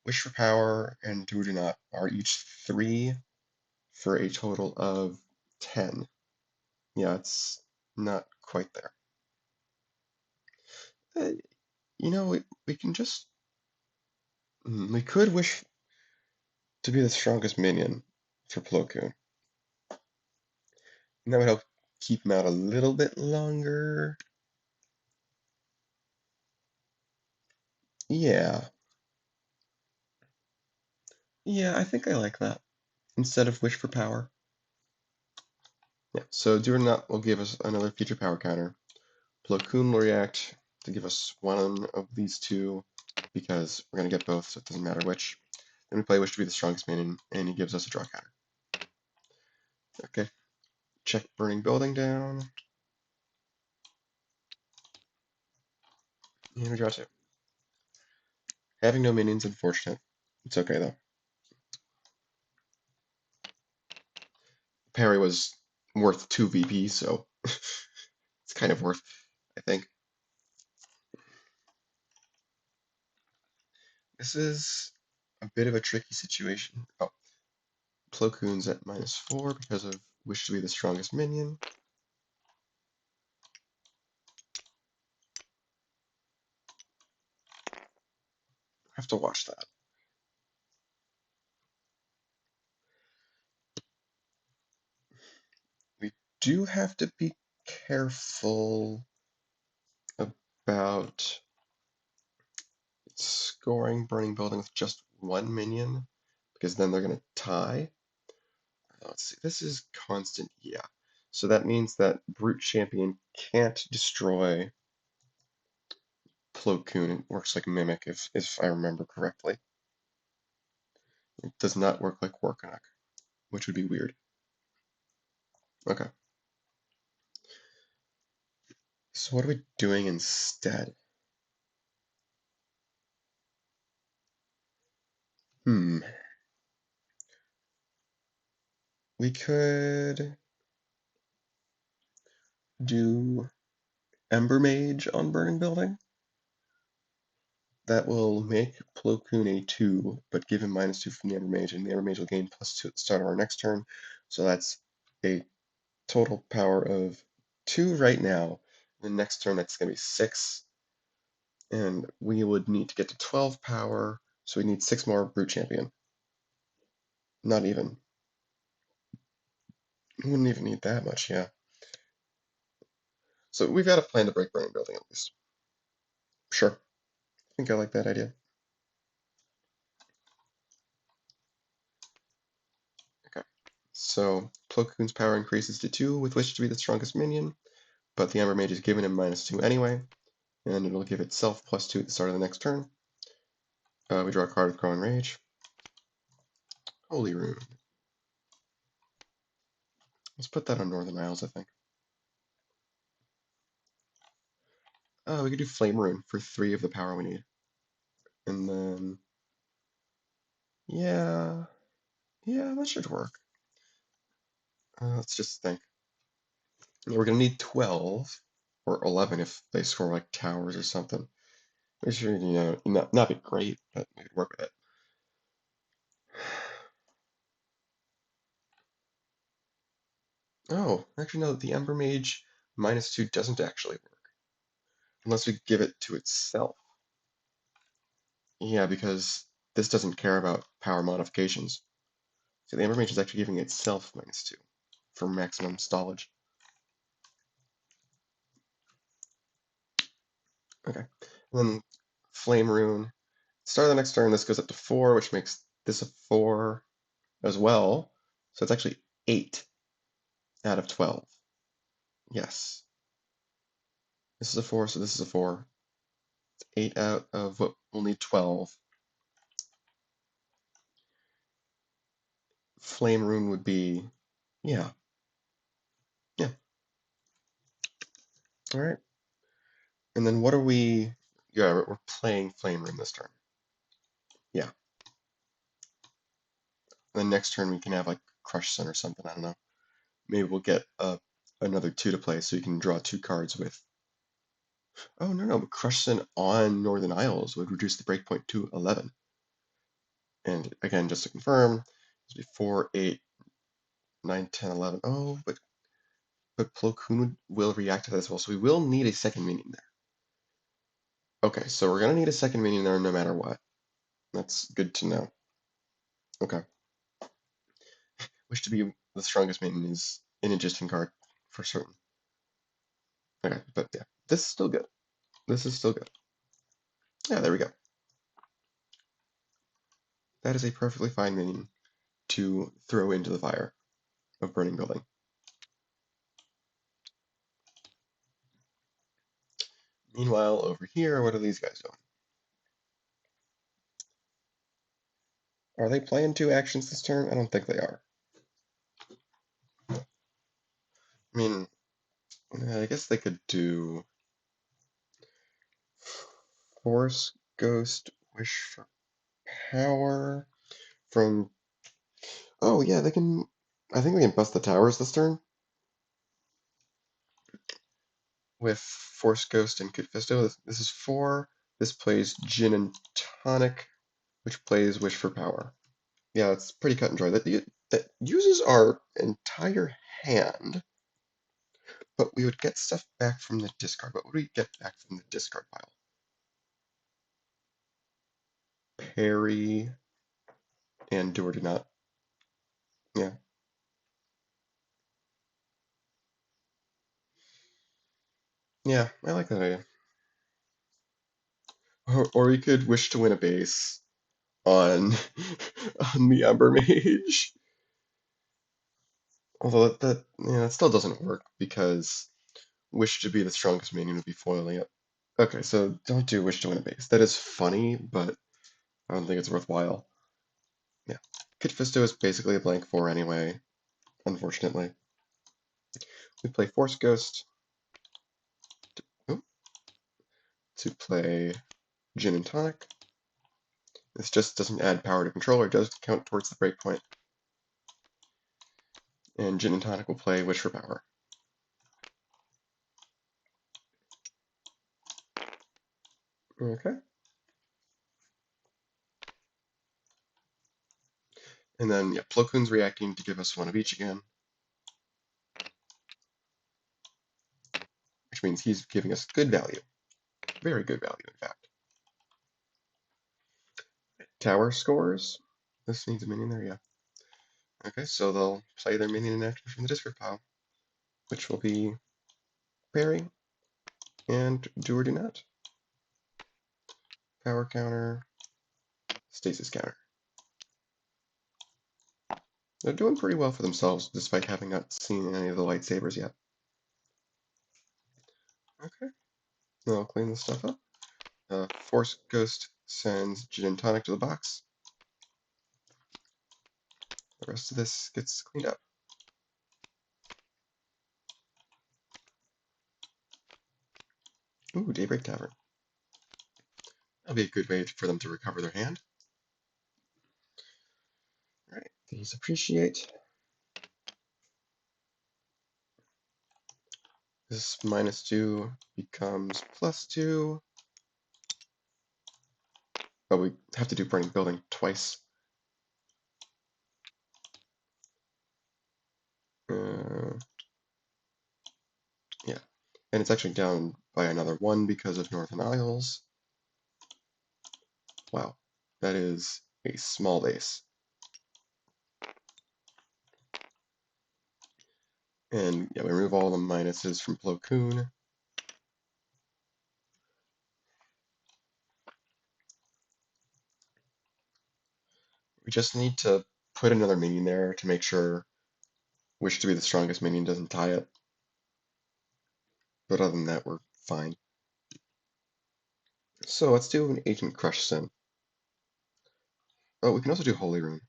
Wish for Power and Do Not are each 3 for a total of 10. Yeah, it's not quite there. Uh, we can just. We could wish to be the strongest minion for Plo Koon. And that would help keep him out a little bit longer. Yeah. Yeah, I think I like that. Instead of Wish for Power. Yeah, so Do Not will give us another future power counter. Plo Koon will react to give us one of these two, because we're going to get both, so it doesn't matter which. Then we play Wish to be the strongest minion, and he gives us a draw counter. Okay, check burning building down. And we draw 2. Having no minions, unfortunate. It's okay though. Peri was worth 2 VP, so it's kind of worth, I think. This is a bit of a tricky situation. Oh, Plo Koon's at -4 because of Wish to be the strongest minion. I have to watch that. We do have to be careful about scoring burning building with just 1 minion, because then they're going to tie. Let's see, this is constant, yeah. So that means that Brute Champion can't destroy Plo Koon. It works like Mimic, if I remember correctly. It does not work like Warcanuck, which would be weird. Okay. So what are we doing instead? We could do Ember Mage on Burning Building. That will make Plo Koon a 2, but give him -2 from the Ember Mage, and the Ember Mage will gain +2 at the start of our next turn. So that's a total power of 2 right now. The next turn, that's going to be 6. And we would need to get to 12 power, so we need 6 more Brute Champion. Not even. We wouldn't even need that much, yeah. So we've got a plan to break Burning Building at least. Sure. think I like that idea. Okay, so Plo Koon's power increases to 2 with which to be the strongest minion, but the Ember Mage is giving him -2 anyway, and it'll give itself +2 at the start of the next turn. We draw a card with Growing Rage. Holy Rune. Let's put that on Northern Isles, I think. We could do Flame Rune for 3 of the power we need. And then, yeah, that should work. Let's just think. We're gonna need 12 or 11 if they score like towers or something. Which would, not be great, but we could work with it. Oh, actually no, the Ember Mage -2 doesn't actually work unless we give it to itself. Yeah, because this doesn't care about power modifications. So the Ember Mage is actually giving itself -2 for maximum stallage. Okay. And then Flame Rune. Start of the next turn, this goes up to 4, which makes this a 4 as well. So it's actually 8 out of 12. Yes. This is a 4, so this is a 4. It's 8 out of what we'll need 12. Flame Rune would be, yeah. Yeah. Alright. And then what are we, yeah, we're playing Flame Rune this turn. Yeah. And then next turn we can have like Crush Sun or something, I don't know. Maybe we'll get another 2 to play so you can draw 2 cards with. Oh, no, but Crush Sun on Northern Isles would reduce the breakpoint to 11. And again, just to confirm, it's be 4, 8, 9, 10, 11. Oh, but Plo Koon will react to that as well, so we will need a second minion there. Okay, so we're going to need a second minion there no matter what. That's good to know. Okay. Wish to be the strongest minion is an interesting card for certain. Okay, but yeah, this is still good. This is still good. Yeah, there we go. That is a perfectly fine minion to throw into the fire of Burning Building. Meanwhile, over here, what are these guys doing? Are they playing 2 actions this turn? I don't think they are. I mean, I guess they could do Force, Ghost, Wish for Power from... Oh, yeah, they can... I think they can bust the towers this turn with Force, Ghost, and Kit Fisto. This is 4. This plays Djinn and Tonic, which plays Wish for Power. Yeah, it's pretty cut and dry. That uses our entire hand, but we would get stuff back from the discard. What would we get back from the discard pile? Peri and Do or Do Not. Yeah. Yeah, I like that idea. Or we could wish to win a base on on the Ember Mage. Although that still doesn't work because wish to be the strongest minion would be foiling it. Okay, so don't do wish to win a base. That is funny, but I don't think it's worthwhile. Yeah. Kit Fisto is basically a blank 4 anyway, unfortunately. We play Force Ghost to play Djinn and Tonic. This just doesn't add power to controller, it does count towards the breakpoint. And Djinn and Tonic will play Wish for Power. Okay. And then, yeah, Plo Koon's reacting to give us 1 of each again. Which means he's giving us good value. Very good value, in fact. Tower scores. This needs a minion there, yeah. Okay, so they'll play their minion in action from the discard pile, which will be Peri and Do or Do Not. power counter, stasis counter. They're doing pretty well for themselves, despite having not seen any of the lightsabers yet. Okay, then I'll clean this stuff up. Force Ghost sends Djinn and Tonic to the box. The rest of this gets cleaned up. Ooh, Daybreak Tavern. That'll be a good way for them to recover their hand. Alright, these appreciate. This -2 becomes +2. But we have to do Burning Building twice. Yeah, and it's actually down by another 1 because of Northern Isles. Wow, that is a small base. And yeah, we remove all the minuses from Plo Koon. We just need to put another minion there to make sure Wish to be the strongest minion doesn't tie it. But other than that, we're fine. So let's do an Agent Crush Sin. Oh, we can also do Holy Rune.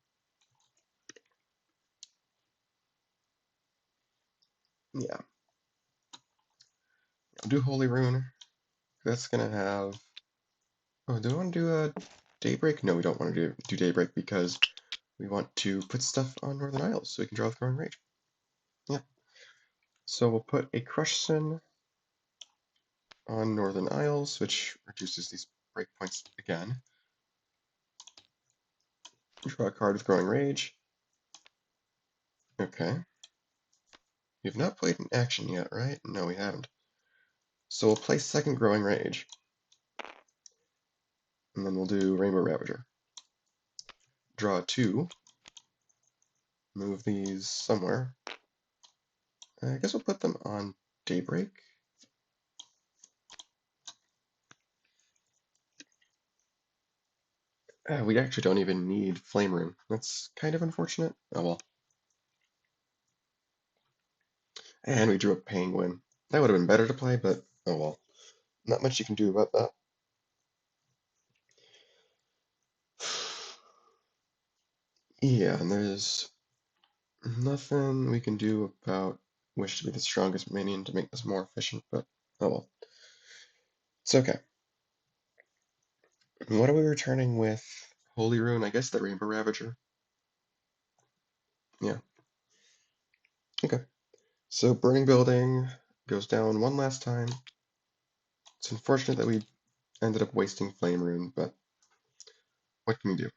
Yeah. I'll do Holy Rune. That's gonna have... Oh, do we want to do a Daybreak? No, we don't want to do Daybreak because we want to put stuff on Northern Isles so we can draw with Growing Rage. Yeah. So we'll put a Crush Sin on Northern Isles, which reduces these breakpoints again. Draw a card with Growing Rage. Okay. You've not played an action yet, right? No, we haven't. So we'll play second Growing Rage. And then we'll do Rainbow Ravager. Draw 2. Move these somewhere. I guess we'll put them on Daybreak. We actually don't even need Flame Rune. That's kind of unfortunate. Oh well. And we drew a Penguin. That would have been better to play, but oh well. Not much you can do about that. Yeah, and there's nothing we can do about Wish to be the strongest minion to make this more efficient, but oh well. It's okay. What are we returning with Holy Rune? I guess the Rainbow Ravager. Yeah. Okay. So Burning Building goes down one last time. It's unfortunate that we ended up wasting Flame Rune, but what can we do?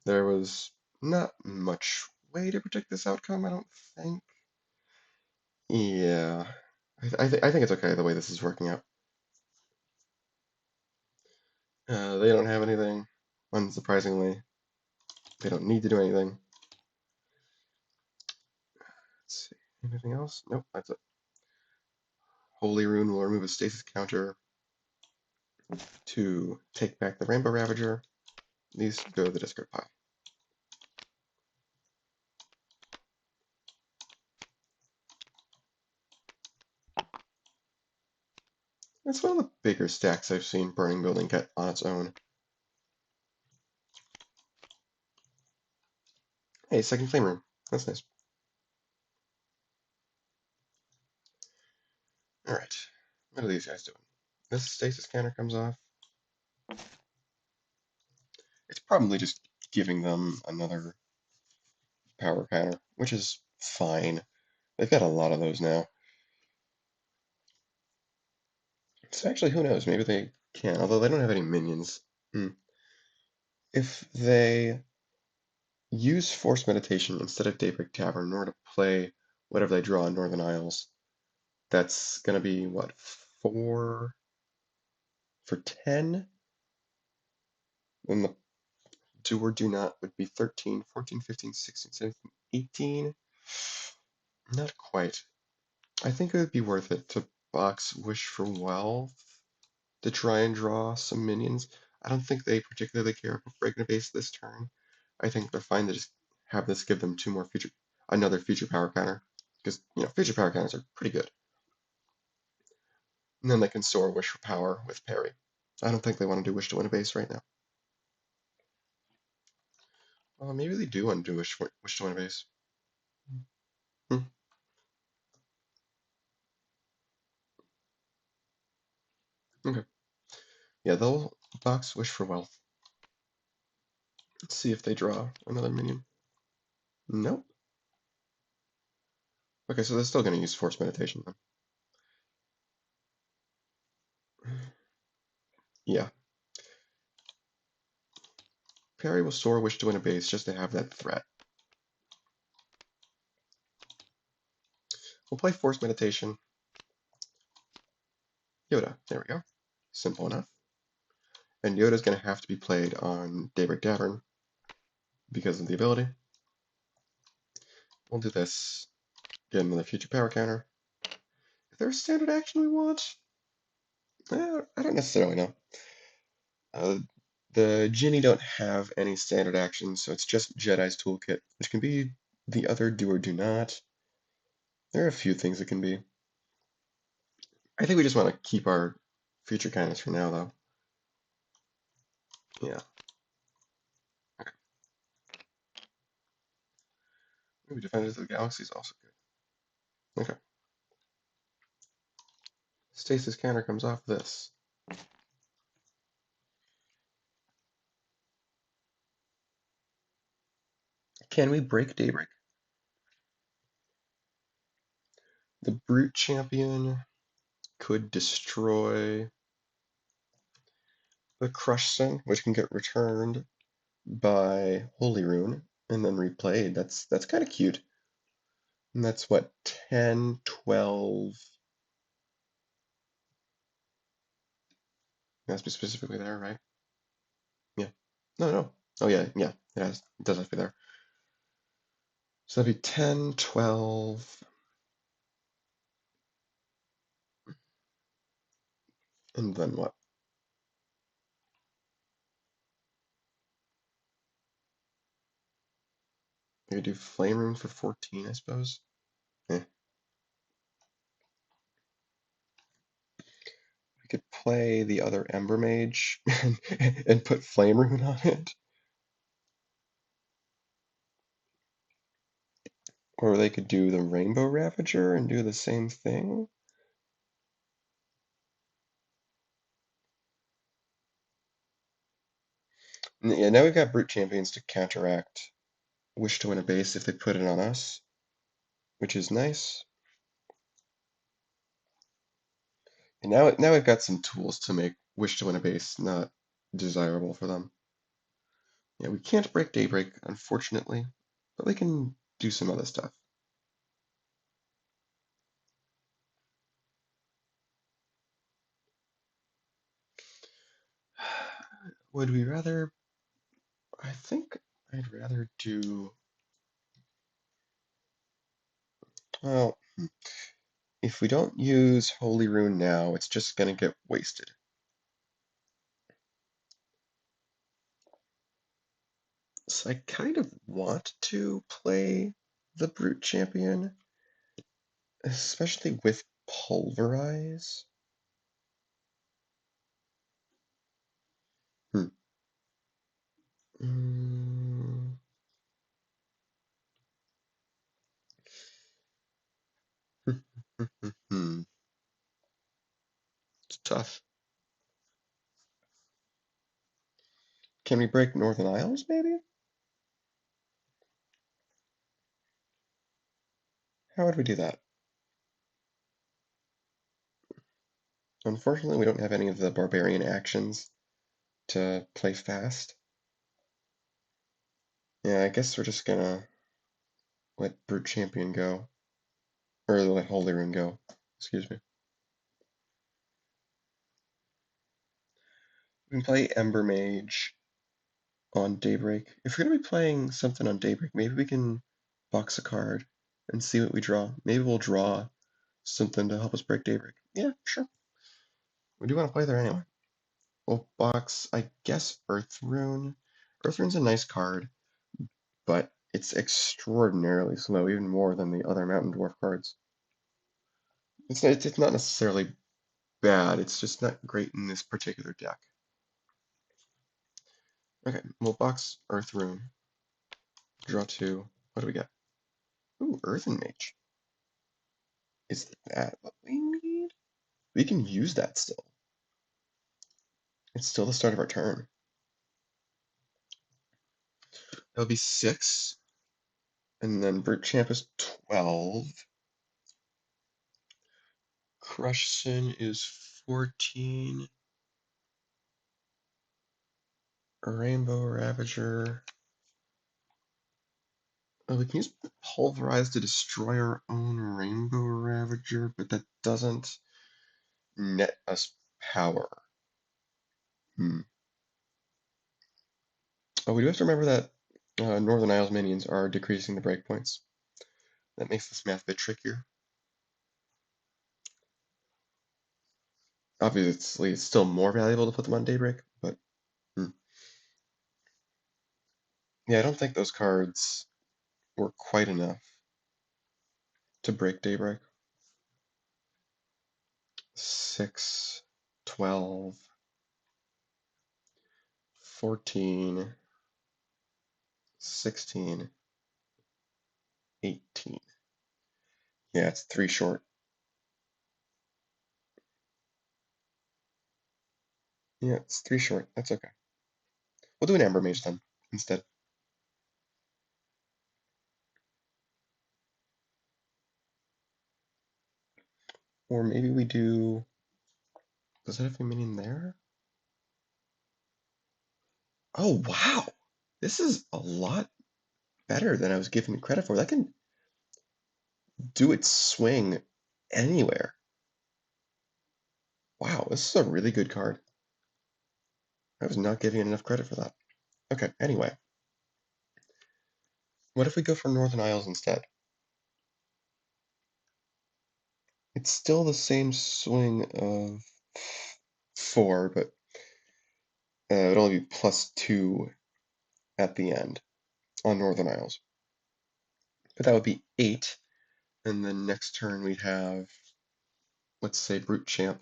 There was not much way to predict this outcome, I don't think. Yeah. I think it's okay the way this is working out. They don't have anything, unsurprisingly. They don't need to do anything. Let's see. Anything else? Nope, that's it. Holy Rune will remove a stasis counter to take back the Rainbow Ravager. These go to the discard pile. It's one of the bigger stacks I've seen Burning Building get on its own. Hey, second Flame Rune. That's nice. Alright. What are these guys doing? This stasis counter comes off. It's probably just giving them another power counter, which is fine. They've got a lot of those now. So actually, who knows? Maybe they can, although they don't have any minions. If they use Force Meditation instead of Daybreak Tavern in order to play whatever they draw in Northern Isles, that's going to be, what, 4 for 10? Then the do or do not would be 13, 14, 15, 16, 17, 18. Not quite. I think it would be worth it to box Wish for Wealth to try and draw some minions. I don't think they particularly care about breaking a base this turn. I think they're fine to just have this give them another future power counter, because future power counters are pretty good. And then they can soar Wish for Power with Peri. I don't think they want to do Wish to win a base right now. Maybe they do want to do Wish to win a base. Hmm. Okay. Yeah, they'll box Wish for Wealth. Let's see if they draw another minion. Nope. Okay, so they're still going to use Force Meditation then. Yeah. Peri will soar Wish to win a base just to have that threat. We'll play Force Meditation. Yoda. There we go. Simple enough. And Yoda's going to have to be played on Daybreak Tavern because of the ability. We'll do this. Get another future power counter. Is there a standard action we want? I don't necessarily know. The Djinni don't have any standard actions, so it's just Jedi's Toolkit, which can be the other do or do not. There are a few things it can be. I think we just want to keep our future counters for now, though. Yeah. Okay. Maybe Defenders of the Galaxy is also good. Okay. Stasis counter comes off this. Can we break Daybreak? The Brute Champion could destroy the Crush Sun, which can get returned by Holy Rune and then replayed. That's kind of cute. And that's what, 10, 12. It has to be specifically there, right? Yeah. No, no. Oh, yeah, yeah. It does have to be there. So that'd be 10, 12. And then what? You could do Flame Rune for 14, I suppose. Eh. We could play the other Ember Mage and put Flame Rune on it. Or they could do the Rainbow Ravager and do the same thing. Yeah, now we've got Brute Champions to counteract Wish to win a base if they put it on us, which is nice. And now we've got some tools to make Wish to win a base not desirable for them. Yeah, we can't break Daybreak, unfortunately, but we can do some other stuff. Would we rather... I think I'd rather do... Well, if we don't use Holy Rune now, it's just going to get wasted. So I kind of want to play the Brute Champion, especially with Pulverize. Hmm. Mm. It's tough. Can we break Northern Isles, maybe? How would we do that? Unfortunately, we don't have any of the barbarian actions to play fast. Yeah, I guess we're just gonna let Brute Champion go. Or let Holy Rune go. Excuse me. We can play Ember Mage on Daybreak. If we're gonna be playing something on Daybreak, maybe we can box a card and see what we draw. Maybe we'll draw something to help us break Daybreak. Yeah, sure. We do want to play there anyway. Well, box, I guess Earth Rune. Earth Rune's a nice card, but it's extraordinarily slow, even more than the other Mountain Dwarf cards. It's not necessarily bad, it's just not great in this particular deck. Okay, we'll box Earth Rune. Draw two. What do we get? Ooh, Earthen Mage. Is that what we need? We can use that still. It's still the start of our turn. That'll be 6. And then Brute Champ is 12. Crush Sin is 14. Rainbow Ravager. Oh, we can use Pulverize to destroy our own Rainbow Ravager, but that doesn't net us power. Oh, we do have to remember that Northern Isles minions are decreasing the breakpoints. That makes this math a bit trickier. Obviously, it's still more valuable to put them on Daybreak, but yeah, I don't think those cards were quite enough to break Daybreak. 6, 12, 14, 16, 18. Yeah, it's 3 short. Yeah, it's 3 short. That's okay. We'll do an Amber Mage then, instead. Or maybe we do... Does that have a minion there? Oh, wow! This is a lot better than I was giving it credit for. That can do its swing anywhere. Wow, this is a really good card. I was not giving it enough credit for that. Okay, anyway. What if we go for Northern Isles instead? It's still the same swing of 4, but it would only be +2 at the end on Northern Isles. But that would be 8, and then next turn we'd have, let's say, Brute Champ.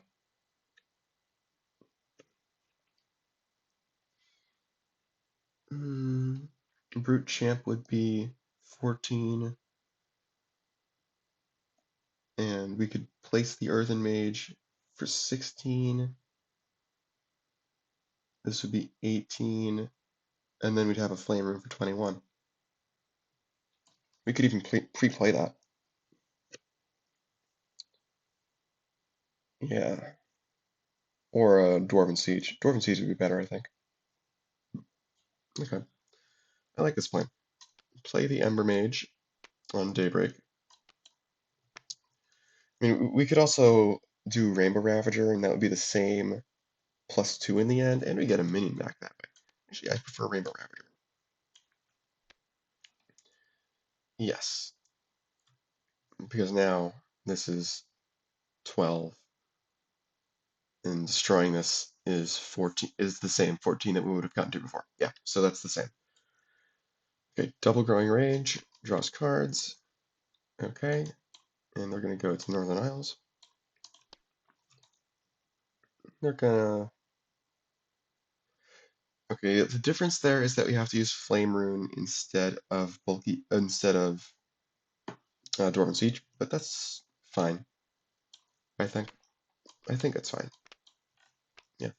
Brute Champ would be 14, and we could place the Earthen Mage for 16. This would be 18, and then we'd have a Flame Rune for 21. We could even pre-play that. Yeah. Or a Dwarven Siege. Dwarven Siege would be better, I think. Okay. I like this plan. Play the Ember Mage on Daybreak. I mean, we could also do Rainbow Ravager, and that would be the same +2 in the end, and we get a minion back that way. Actually, I prefer Rainbow Ravager. Yes. Because now this is 12, and destroying this is 14, is the same 14 that we would have gotten to before. Yeah, so that's the same. Okay, double Growing Rage, draws cards. Okay, and they're going to go to Northern Isles. They're gonna... Okay, the difference there is that we have to use Flame Rune instead of Dwarven Siege, but that's fine. I think it's fine. Yeah.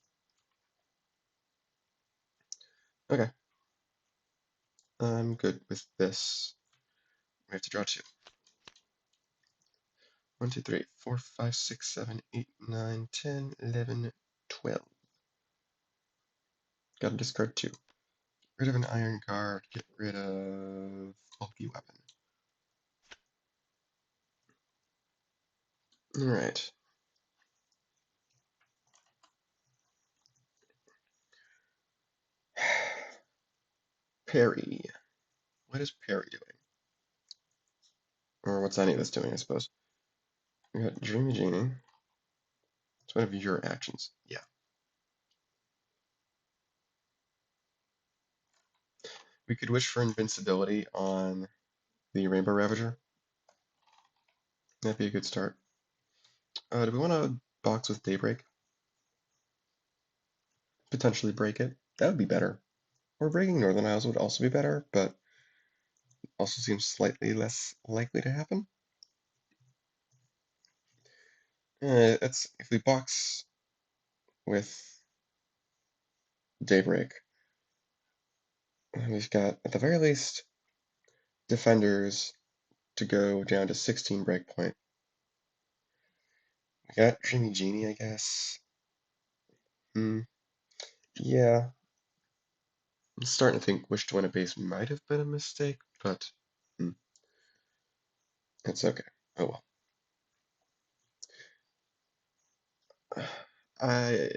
Okay. I'm good with this. We have to draw 2. 1, 2, 3, 4, 5, 6, 7, 8, 9, 10, 11, 12. Gotta discard 2. Get rid of an Iron Guard. Get rid of Bulky Weapon. Alright. Peri. What is Peri doing? Or what's any of this doing, I suppose? We got Dreamy Jeanie. It's one of your actions. Yeah. We could wish for invincibility on the Rainbow Ravager. That'd be a good start. Do we want to box with Daybreak? Potentially break it. That would be better. Or breaking Northern Isles would also be better, but also seems slightly less likely to happen. It's if we box with Daybreak, we've got at the very least defenders to go down to 16 breakpoint. We got Dreamy Jeanie, I guess. Yeah, I'm starting to think Wish to Win a Base might have been a mistake, but it's okay. Oh well. I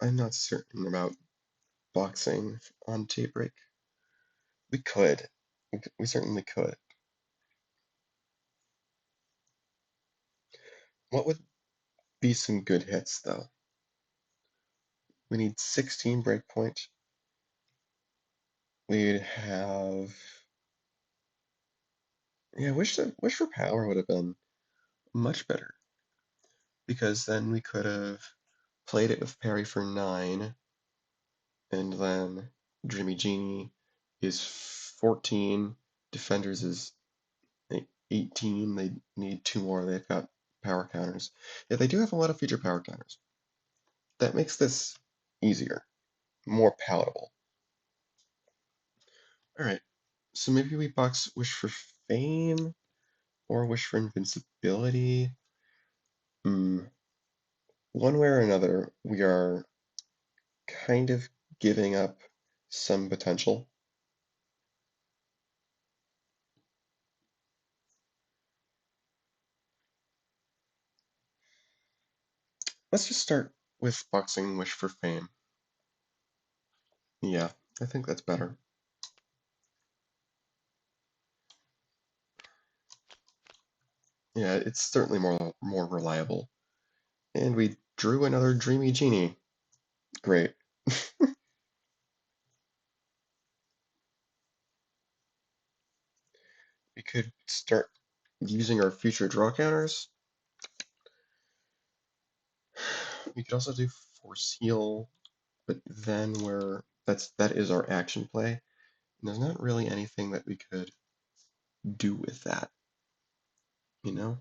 I'm not certain about boxing on Daybreak. We could. We certainly could. What would be some good hits though? We need 16 breakpoint. We'd have yeah, Wish for Power would have been much better because then we could have played it with Peri for 9, and then Dreamy Jeanie is 14, Defenders is 18. They need 2 more. They've got power counters. Yeah, they do have a lot of future power counters. That makes this easier, more palatable. Alright, so maybe we box Wish for Fame or Wish for Invincibility. One way or another, we are kind of giving up some potential. Let's just start with boxing Wish for Fame. Yeah, I think that's better. Yeah, it's certainly more reliable. And we drew another Dreamy Jeanie. Great. We could start using our future draw counters. We could also do Force Heal, but then that is our action play. And there's not really anything that we could do with that, you know?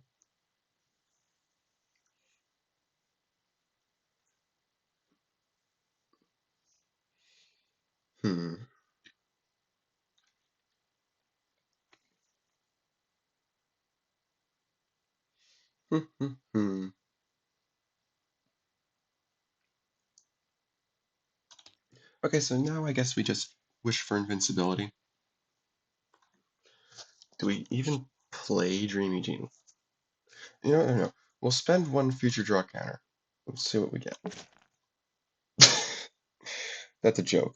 Hmm. Hmm. Hmm. Hmm. Okay, so now I guess we just wish for invincibility. Do we even play Dreamy Jeanie? No. We'll spend 1 future draw counter. Let's see what we get. That's a joke.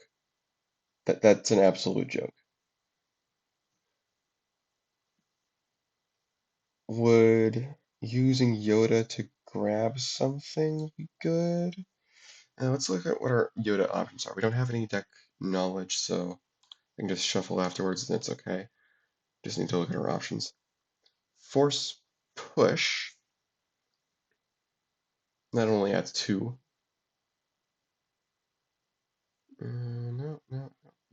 That's an absolute joke. Would using Yoda to grab something be good? Let's look at what our Yoda options are. We don't have any deck knowledge, so I can just shuffle afterwards, and it's okay. Just need to look at our options. Force Push. That only adds 2. No.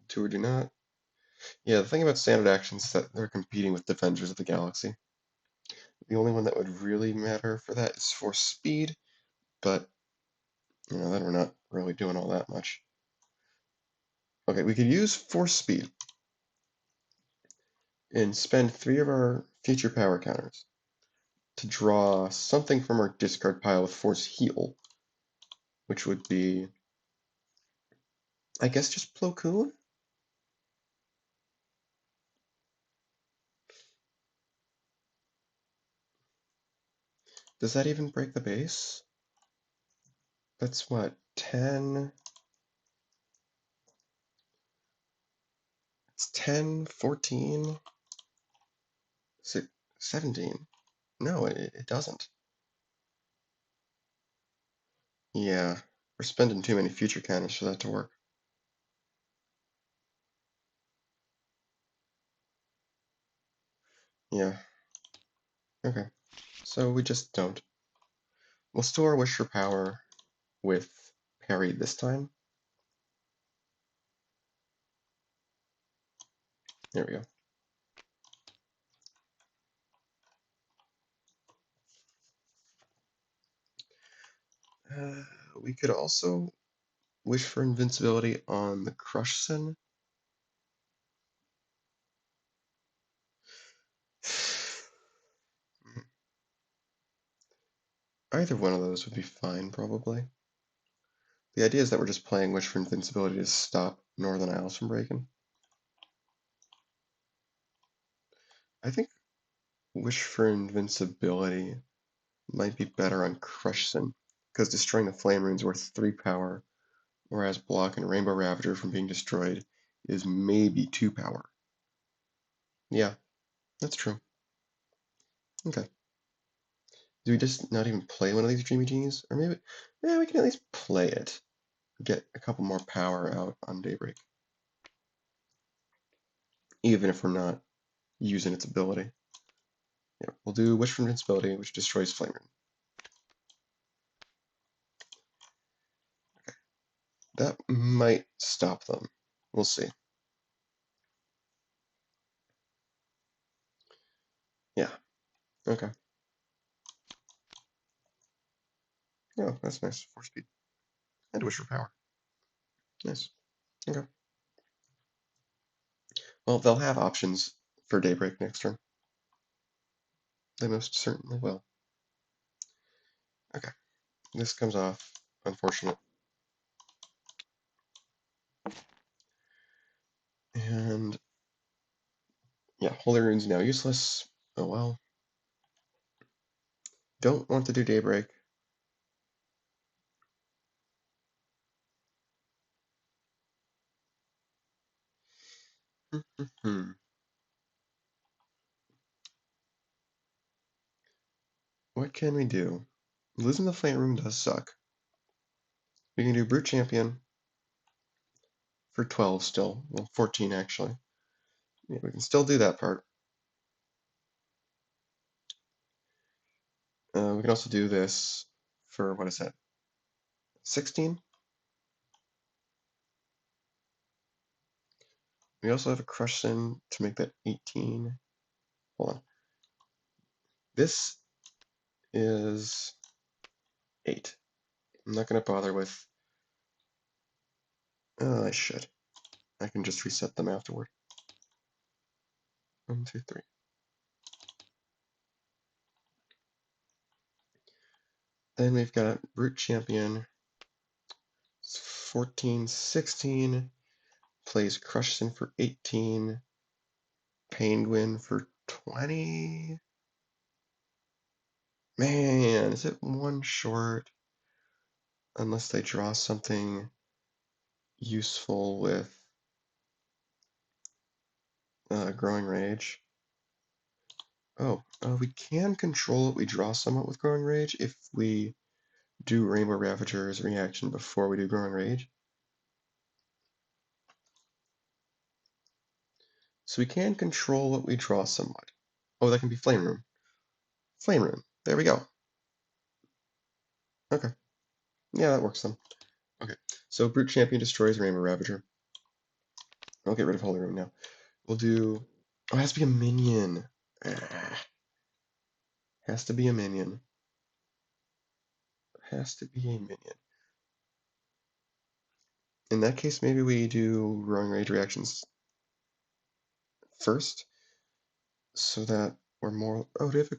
2 or do not. Yeah, the thing about standard actions is that they're competing with Defenders of the Galaxy. The only one that would really matter for that is Force Speed, but then we're not really doing all that much. Okay, we could use Force Speed and spend 3 of our future power counters to draw something from our discard pile with Force Heal, which would be, I guess, just Plo Koon? Does that even break the base? That's what, 10? It's 10, 14, 17. No, it doesn't. Yeah, we're spending too many future counters for that to work. Yeah. Okay. So we just don't. We'll store Wish for Power with Peri this time. There we go. We could also wish for invincibility on the Crush Sin. Either one of those would be fine, probably. The idea is that we're just playing Wish for Invincibility to stop Northern Isles from breaking. I think Wish for Invincibility might be better on Crush Sin, because destroying the Flame Rune's worth 3 power, whereas blocking Rainbow Ravager from being destroyed is maybe 2 power. Yeah, that's true. Okay. Do we just not even play one of these Dreamy Genies? Or maybe, yeah, we can at least play it. Get a couple more power out on Daybreak. Even if we're not using its ability. Yeah, we'll do Wish for Invincibility, which destroys Flame Rune. That might stop them. We'll see. Yeah, okay. Oh, that's nice. 4 speed. And Wish for Power. Nice. Okay. Well, they'll have options for Daybreak next turn. They most certainly will. Okay. This comes off. Unfortunate. And yeah, Holy Rune's now useless. Oh well. Don't want to do Daybreak. What can we do? Losing the Flame Rune does suck. We can do Brute Champion for 12 still. Well, 14 actually. Yeah, we can still do that part. We can also do this for, what is that, 16? We also have a Crush Sin to make that 18. Hold on. This is 8. I'm not going to bother with... I should. I can just reset them afterward. 1, 2, 3. Then we've got Brute Champion. It's 14, 16. Plays Crush Sin for 18. Penguin for 20. Man, is it one short? Unless they draw something useful with Growing Rage. Oh, we can control what we draw somewhat with Growing Rage if we do Rainbow Ravager's reaction before we do Growing Rage. So we can control what we draw somewhat. Oh, that can be Flame Rune. Flame Rune. There we go. Okay. Yeah, that works then. Okay. So Brute Champion destroys Rainbow Ravager. I'll get rid of Holy Rune now. We'll do... Oh, it has to be a minion. Has to be a minion. Has to be a minion. In that case, maybe we do Growing Rage reactions first, so that we're more... Oh, do we have a...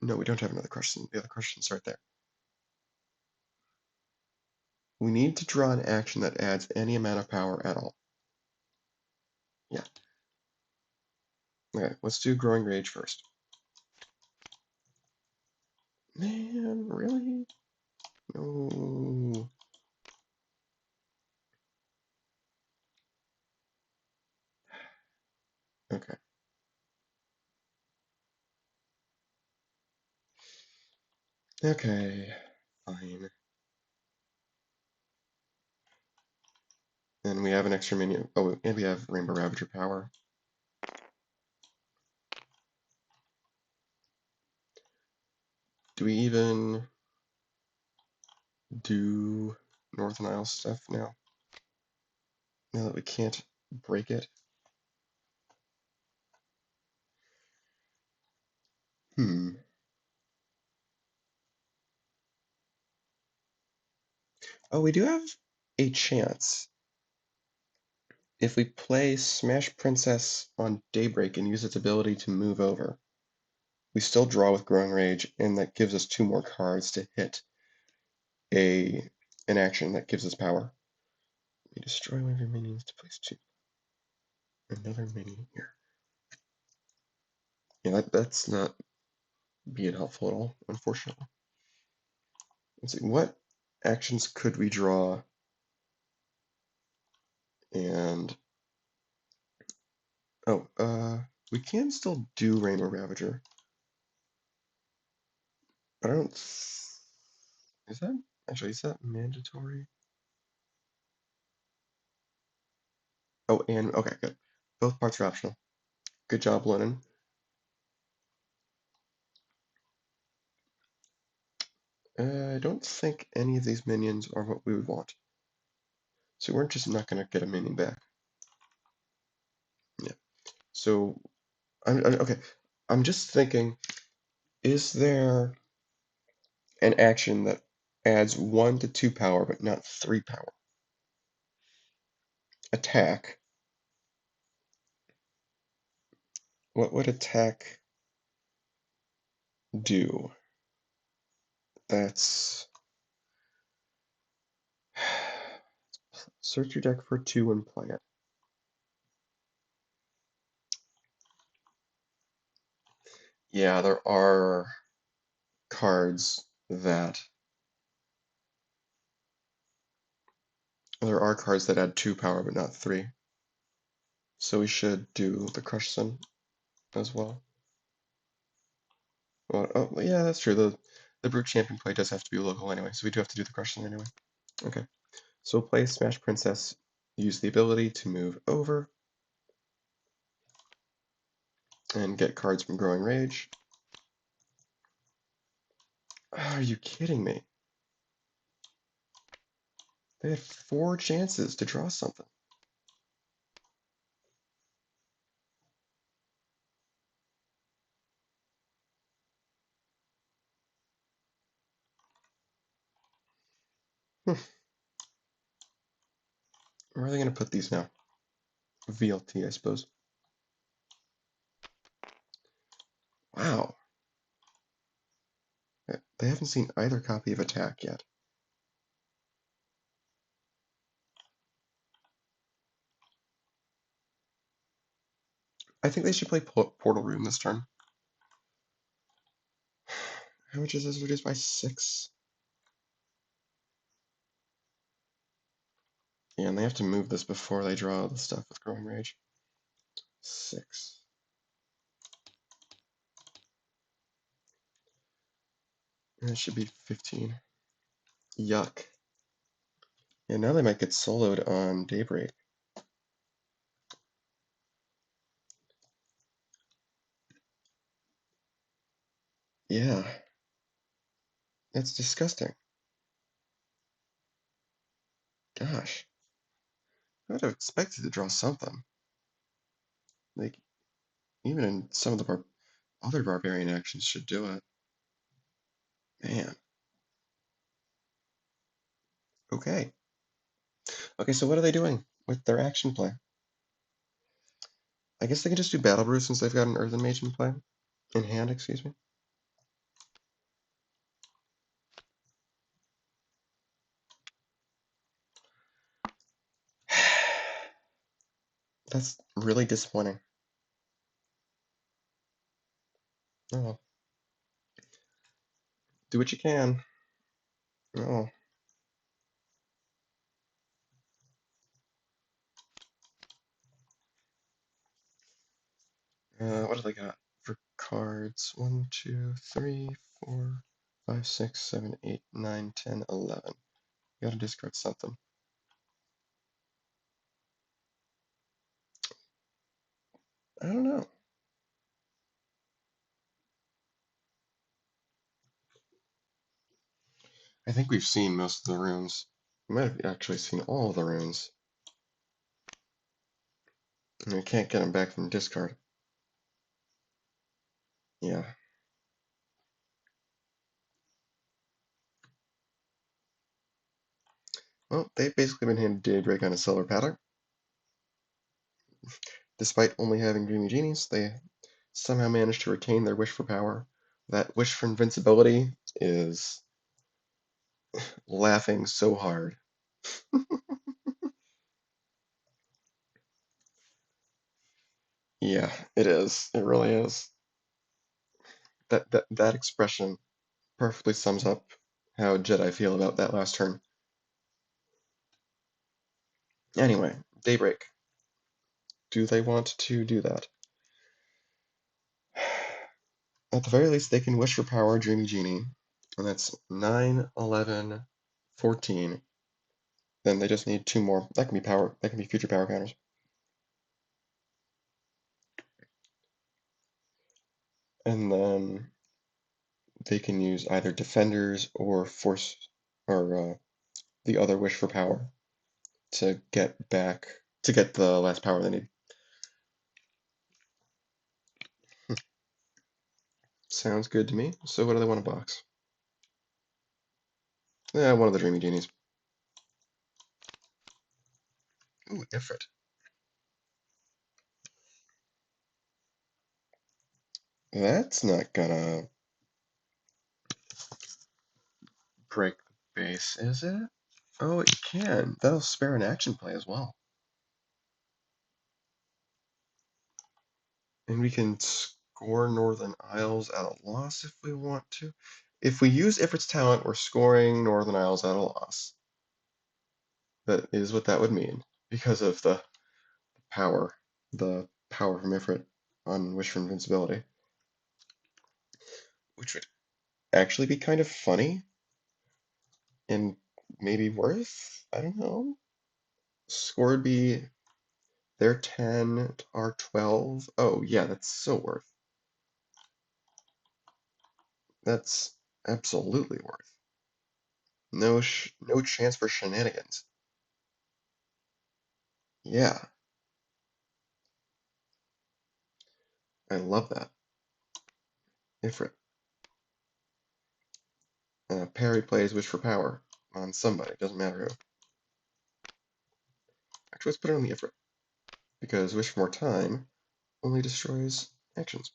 No, we don't have another question. The other questions right there. We need to draw an action that adds any amount of power at all. Yeah. Okay, let's do Growing Rage first. Man, really? No. Okay. Okay, fine. And we have an extra minion. Oh, and we have Rainbow Ravager power. Do we even do Northern Isle stuff now? Now that we can't break it? Oh, we do have a chance. If we play Smash Princess on Daybreak and use its ability to move over, we still draw with Growing Rage, and that gives us 2 more cards to hit an action that gives us power. You destroy one of your minions to place 2. Another minion here. Yeah, that's not being helpful at all, unfortunately. Let's see, what actions could we draw? And we can still do Rainbow Ravager, but I don't. Is that mandatory? Oh, and okay, good. Both parts are optional. Good job, Lennon. I don't think any of these minions are what we would want. So we're just not going to get a minion back. Yeah. So, okay. I'm just thinking, is there an action that adds 1 to 2 power but not 3 power? Attack. What would attack do? That's search your deck for 2 and play it. Yeah, there are cards that add 2 power but not 3. So we should do the Crush Sun as well. Oh, yeah, that's true. The Brute Champion play does have to be local anyway, so we do have to do the Crush Sun anyway. Okay, so play Smash Princess, use the ability to move over, and get cards from Growing Rage. Oh, are you kidding me? They had 4 chances to draw something. Where are they going to put these now? VLT, I suppose. Wow. They haven't seen either copy of Attack yet. I think they should play Portal Room this turn. How much is this reduced by 6? Yeah, and they have to move this before they draw the stuff with Growing Rage. 6. And it should be 15. Yuck. Yeah, now they might get soloed on Daybreak. Yeah. That's disgusting. Gosh. I would have expected to draw something. Like, even in some of the other Barbarian actions should do it. Man. Okay. Okay, so what are they doing with their action play? I guess they can just do Battle Brew since they've got an Earthen Mage in play. In hand, excuse me. That's really disappointing. Oh well. Do what you can. Oh. What do they got for cards? 1, 2, 3, 4, 5, 6, 7, 8, 9, 10, 11. You gotta discard something. I don't know. I think we've seen most of the runes. We might have actually seen all of the runes. And we can't get them back from discard. Yeah. Well, they've basically been handed Daybreak on a silver pattern. Despite only having Dreamy Jeanies, they somehow managed to retain their wish for power. That wish for invincibility is laughing so hard. Yeah, it is. It really is. That expression perfectly sums up how Jedi feel about that last turn. Anyway, Daybreak. Do they want to do that? At the very least, they can wish for power Dreamy Jeanie, and that's 9, 11, 14. Then they just need two more. That can be power. That can be future power counters. And then they can use either defenders or force or the other wish for power to get the last power they need. Sounds good to me. So what do they want to box? Yeah, one of the Dreamy Genies. Ooh, Ifrit. That's not gonna break the base, is it? Oh, it can. That'll spare an action play as well. And we can score Northern Isles at a loss if we want to. If we use Ifrit's talent, we're scoring Northern Isles at a loss. That is what that would mean, because of power, the power from Ifrit on Wish for Invincibility. Which would actually be kind of funny and maybe worth, I don't know. Score would be their 10, our 12. Oh, yeah, that's so worth. That's absolutely worth. No chance for shenanigans. Yeah, I love that. Ifrit. Peri plays Wish for Power on somebody, doesn't matter who. Actually, let's put it on the Ifrit, because Wish for More Time only destroys actions.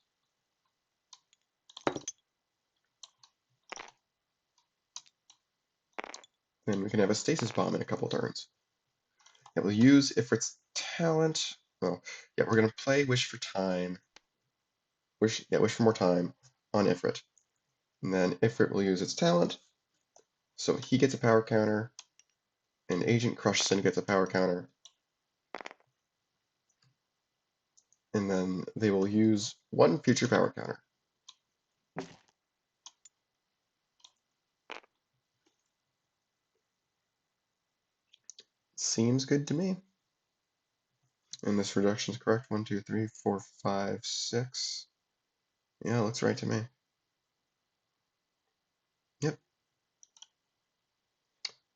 Then we can have a Stasis Bomb in a couple turns. It will use Ifrit's talent. Well, yeah, we're going to play Wish for Time. Wish for More Time on Ifrit. And then Ifrit will use its talent, so he gets a power counter, and Agent Crushson gets a power counter. And then they will use one future power counter. Seems good to me. And this reduction is correct. 1, 2, 3, 4, 5, 6. Yeah, looks right to me. Yep.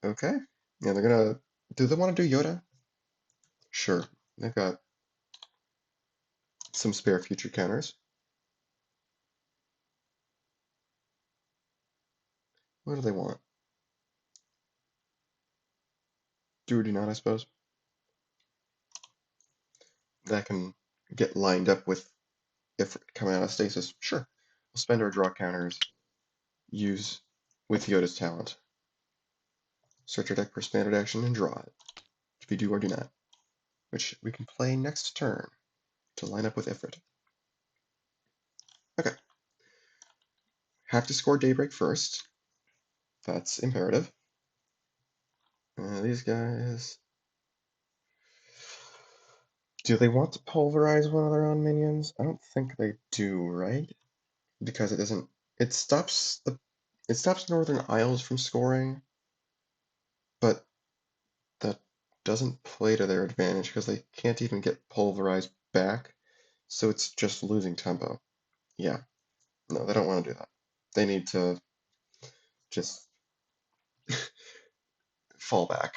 Okay. Yeah, they're gonna. Do they want to do Yoda? Sure. They've got some spare future counters. What do they want? Do or do not, I suppose. That can get lined up with if coming out of stasis. Sure. We'll spend our draw counters, use with Yoda's talent. Search our deck for standard action and draw it. To be do or do not, which we can play next turn to line up with Ifrit. Okay. Have to score Daybreak first. That's imperative. These guys. Do they want to pulverize one of their own minions? I don't think they do, right? Because it doesn't. It stops Northern Isles from scoring, but that doesn't play to their advantage because they can't even get pulverized back, so it's just losing tempo. Yeah, no, they don't want to do that. They need to just fallback,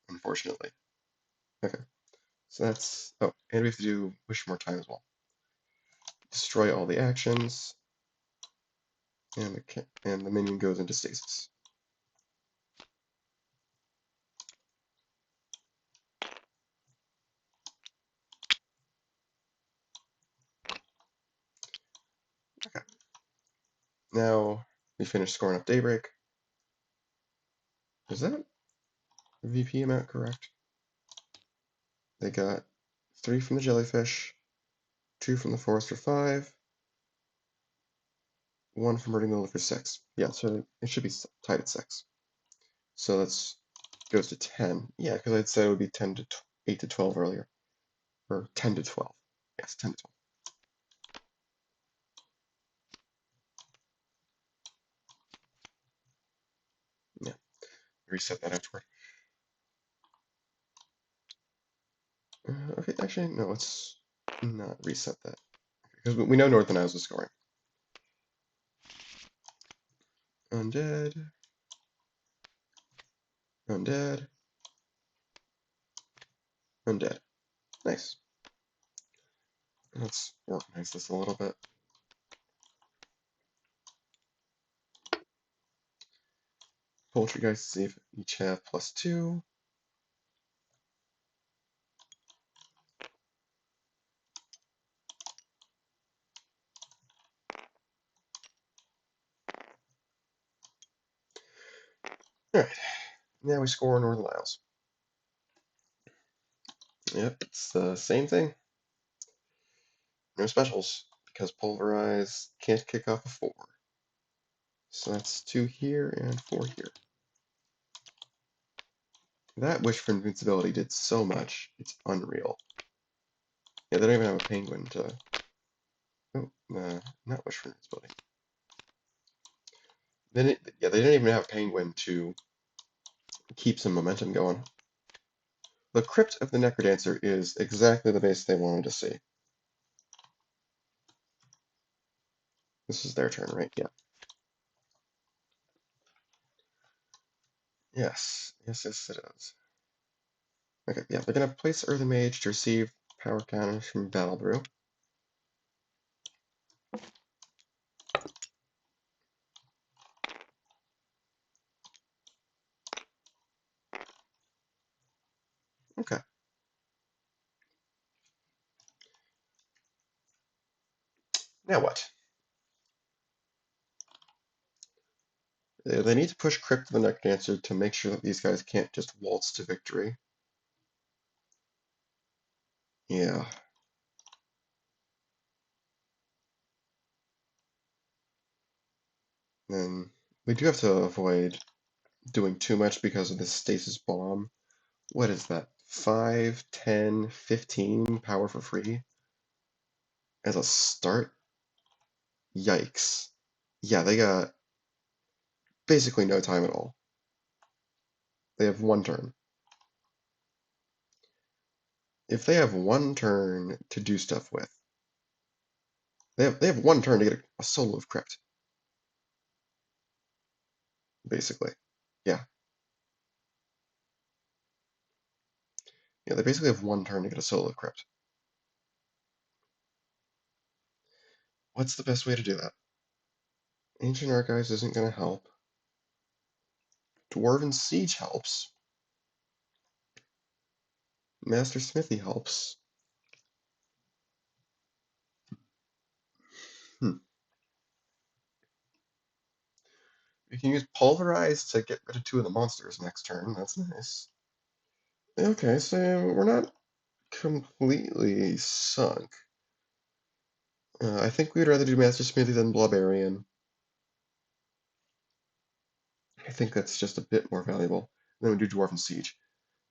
unfortunately. Okay, so that's, oh, and we have to do wish more time as well. Destroy all the actions, and the minion goes into stasis. Okay, now we finish scoring up Daybreak. Is that VP amount correct? They got 3 from the jellyfish, 2 from the forest for 5, 1 from hurting the liver for 6. Yeah, so it should be tied at 6. So that's goes to 10. Yeah, because I'd say it would be 10 to 8 to 12 earlier, or 10 to 12. Yes, 10 to 12. Yeah, reset that afterward. Okay, actually, no, let's not reset that because we know Northern Isles is scoring. Undead, undead, undead. Nice. Let's organize this a little bit. Poultry guys save each have +2. Alright, now we score Northern Isles. Yep, it's the same thing. No specials, because Pulverize can't kick off a 4. So that's 2 here and 4 here. That Wish for Invincibility did so much, it's unreal. Yeah, they don't even have a penguin to... Oh, not Wish for Invincibility. Yeah, they didn't even have a penguin to keep some momentum going. The Crypt of the Necrodancer is exactly the base they wanted to see. This is their turn, right? Yeah. Yes, yes, yes, it is. Okay, yeah, they're gonna place Earthen Mage to receive power counters from Battle Brew. Okay. Now what? They need to push Crypt of the Necrodancer to make sure that these guys can't just waltz to victory. Yeah. Then we do have to avoid doing too much because of the stasis bomb. What is that? 5, 10, 15 power for free as a start? Yikes. Yeah, they got basically no time at all. They have 1 turn. If they have 1 turn to do stuff with, they have 1 turn to get a solo of Crypt. Basically. Yeah. Yeah, they basically have 1 turn to get a solo of Crypt. What's the best way to do that? Ancient Archives isn't going to help. Dwarven Siege helps. Master Smithy helps. Hmm. We can use Pulverize to get rid of 2 of the monsters next turn. That's nice. Okay, so we're not completely sunk. I think we'd rather do Master Smithy than Barbarian. I think that's just a bit more valuable. Then we do Dwarven Siege.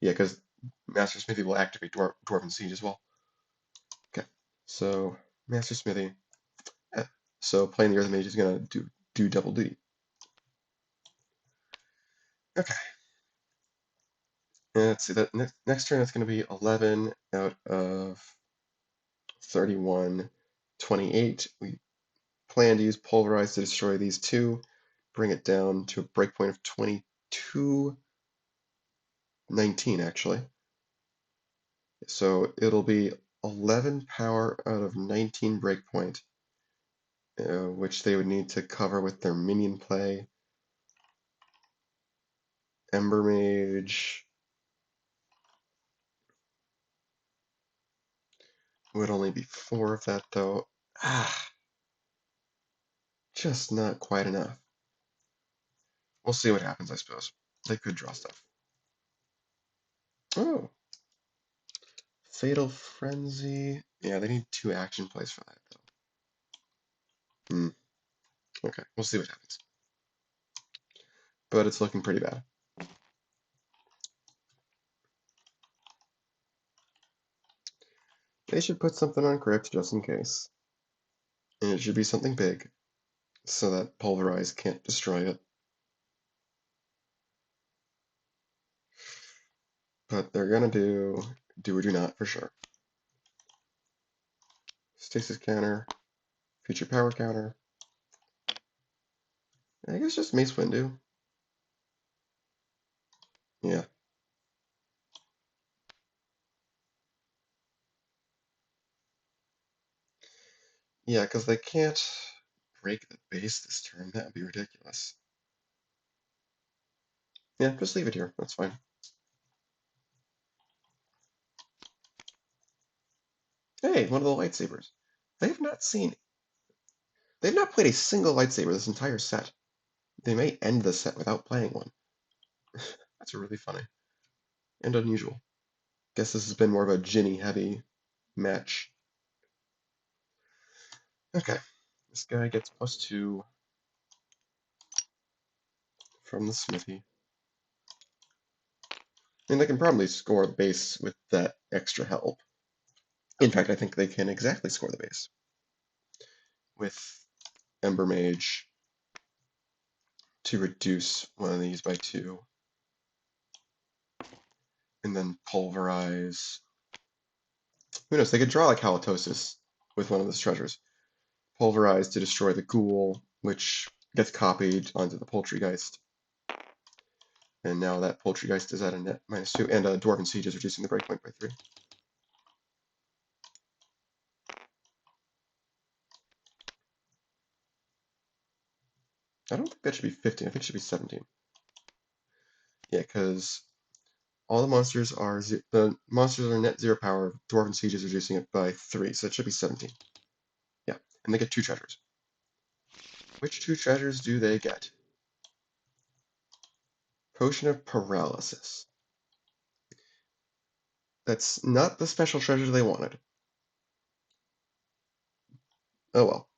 Yeah, because Master Smithy will activate Dwarven Siege as well. Okay, so Master Smithy. Yeah. So playing the Earth Mage is going to do double duty. Okay. And let's see, that next turn it's going to be 11 out of 31, 28. We plan to use Pulverize to destroy these 2, bring it down to a breakpoint of 22 219 actually. So it'll be 11 power out of 19 breakpoint, which they would need to cover with their minion play. Ember Mage would only be 4 of that though. Just not quite enough. We'll see what happens, I suppose. They could draw stuff. Oh, Fatal Frenzy. Yeah, they need 2 action plays for that though. Okay, we'll see what happens. But it's looking pretty bad. They should put something on Crypt just in case. And it should be something big, so that Pulverize can't destroy it. But they're gonna do or do not for sure. Stasis counter, future power counter. I guess just Mace Windu. Yeah. Yeah, because they can't break the base this turn. That would be ridiculous. Yeah, just leave it here. That's fine. Hey, one of the lightsabers. They've not seen. They've not played a single lightsaber this entire set. They may end the set without playing one. That's really funny and unusual. Guess this has been more of a Djinni heavy match. Okay, this guy gets +2 from the smithy. And they can probably score the base with that extra help. In fact, I think they can exactly score the base with Ember Mage to reduce one of these by 2, and then Pulverize. Who knows? They could draw like Halitosis with one of those treasures. Pulverize to destroy the Ghoul, which gets copied onto the Poultrygeist. And now that Poultrygeist is at a net -2, and Dwarven Siege is reducing the breakpoint by 3. I don't think that should be 15. I think it should be 17. Yeah, because all the monsters are net 0 power. Dwarven Siege is reducing it by 3, so it should be 17. Yeah, and they get 2 treasures. Which 2 treasures do they get? Potion of Paralysis. That's not the special treasure they wanted. Oh well.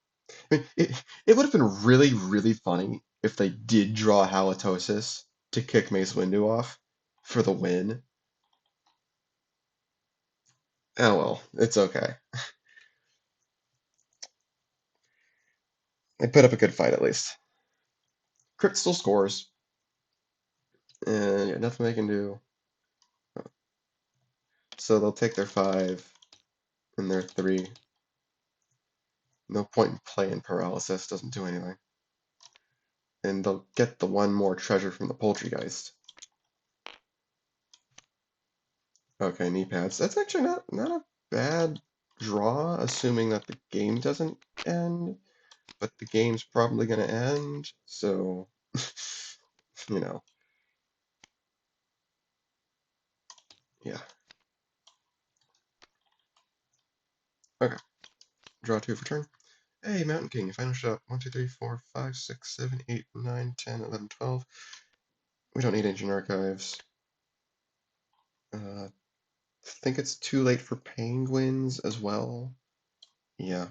I mean, it would have been really, really funny if they did draw Halitosis to kick Mace Windu off for the win. Oh well, it's okay. They put up a good fight at least. Crypt still scores, and yeah, nothing they can do. So they'll take their 5 and their 3. No point in playing Paralysis, doesn't do anything. And they'll get the 1 more treasure from the Poultrygeist. Okay, knee pads. That's actually not a bad draw, assuming that the game doesn't end. But the game's probably going to end, so, you know, yeah. Okay, draw 2 for turn. Hey, Mountain King, final shot. 1, 2, 3, 4, 5, 6, 7, 8, 9, 10, 11, 12. We don't need Ancient Archives. I think it's too late for Penguins as well. Yeah.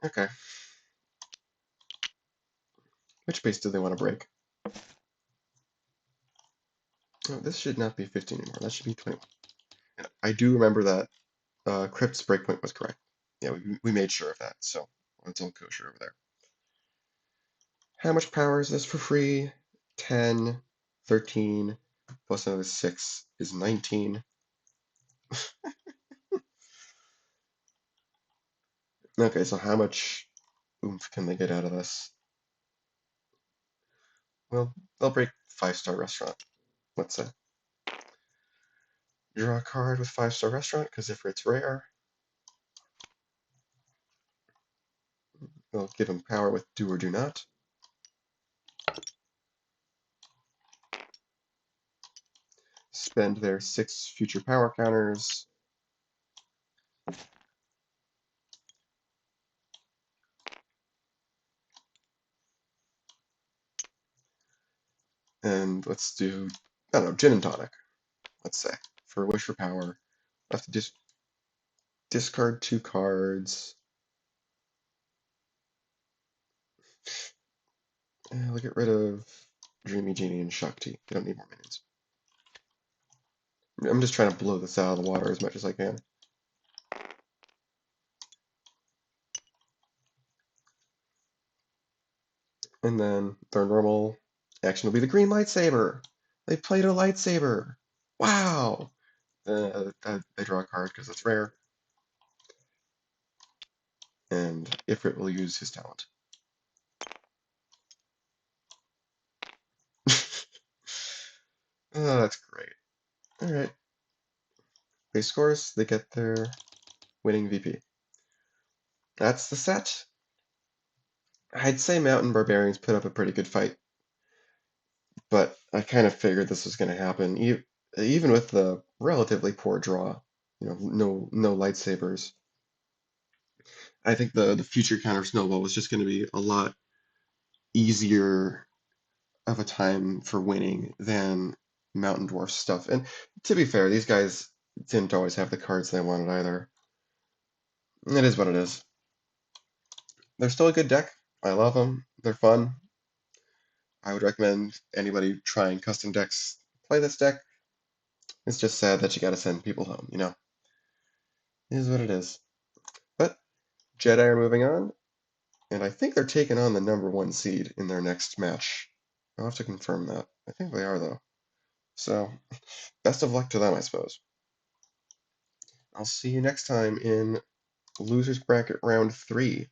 Okay. Which base do they want to break? Oh, this should not be 15 anymore. That should be 21. And I do remember that Crypt's breakpoint was correct. Yeah, we made sure of that, so it's all kosher over there. How much power is this for free? 10, 13, plus another 6 is 19. Okay, so how much oomph can they get out of this? Well, they'll break 5-star restaurant, let's say. Draw a card with 5-star restaurant, because if it's rare, they'll give him power with do or do not. Spend their 6 future power counters. And let's do, I don't know, Djinn and Tonic, let's say, for Wish for Power. I have to just discard 2 cards. And we'll get rid of Dreamy Jeanie and Shakti. They don't need more minions. I'm just trying to blow this out of the water as much as I can. And then their normal action will be the green lightsaber. They played a lightsaber. Wow! They draw a card because it's rare. And Ifrit will use his talent. Oh, that's great. Alright. Base scores, they get their winning VP. That's the set. I'd say Mountain Barbarians put up a pretty good fight, but I kind of figured this was going to happen, even with the relatively poor draw. No lightsabers. I think the future counter snowball was just going to be a lot easier of a time for winning than Mountain Dwarf stuff. And to be fair, these guys didn't always have the cards they wanted either. It is what it is. They're still a good deck. I love them. They're fun. I would recommend anybody trying custom decks play this deck. It's just sad that you gotta send people home, you know? It is what it is. But Jedi are moving on, and I think they're taking on the #1 seed in their next match. I'll have to confirm that. I think they are, though. So, best of luck to them, I suppose. I'll see you next time in Losers Bracket Round 3.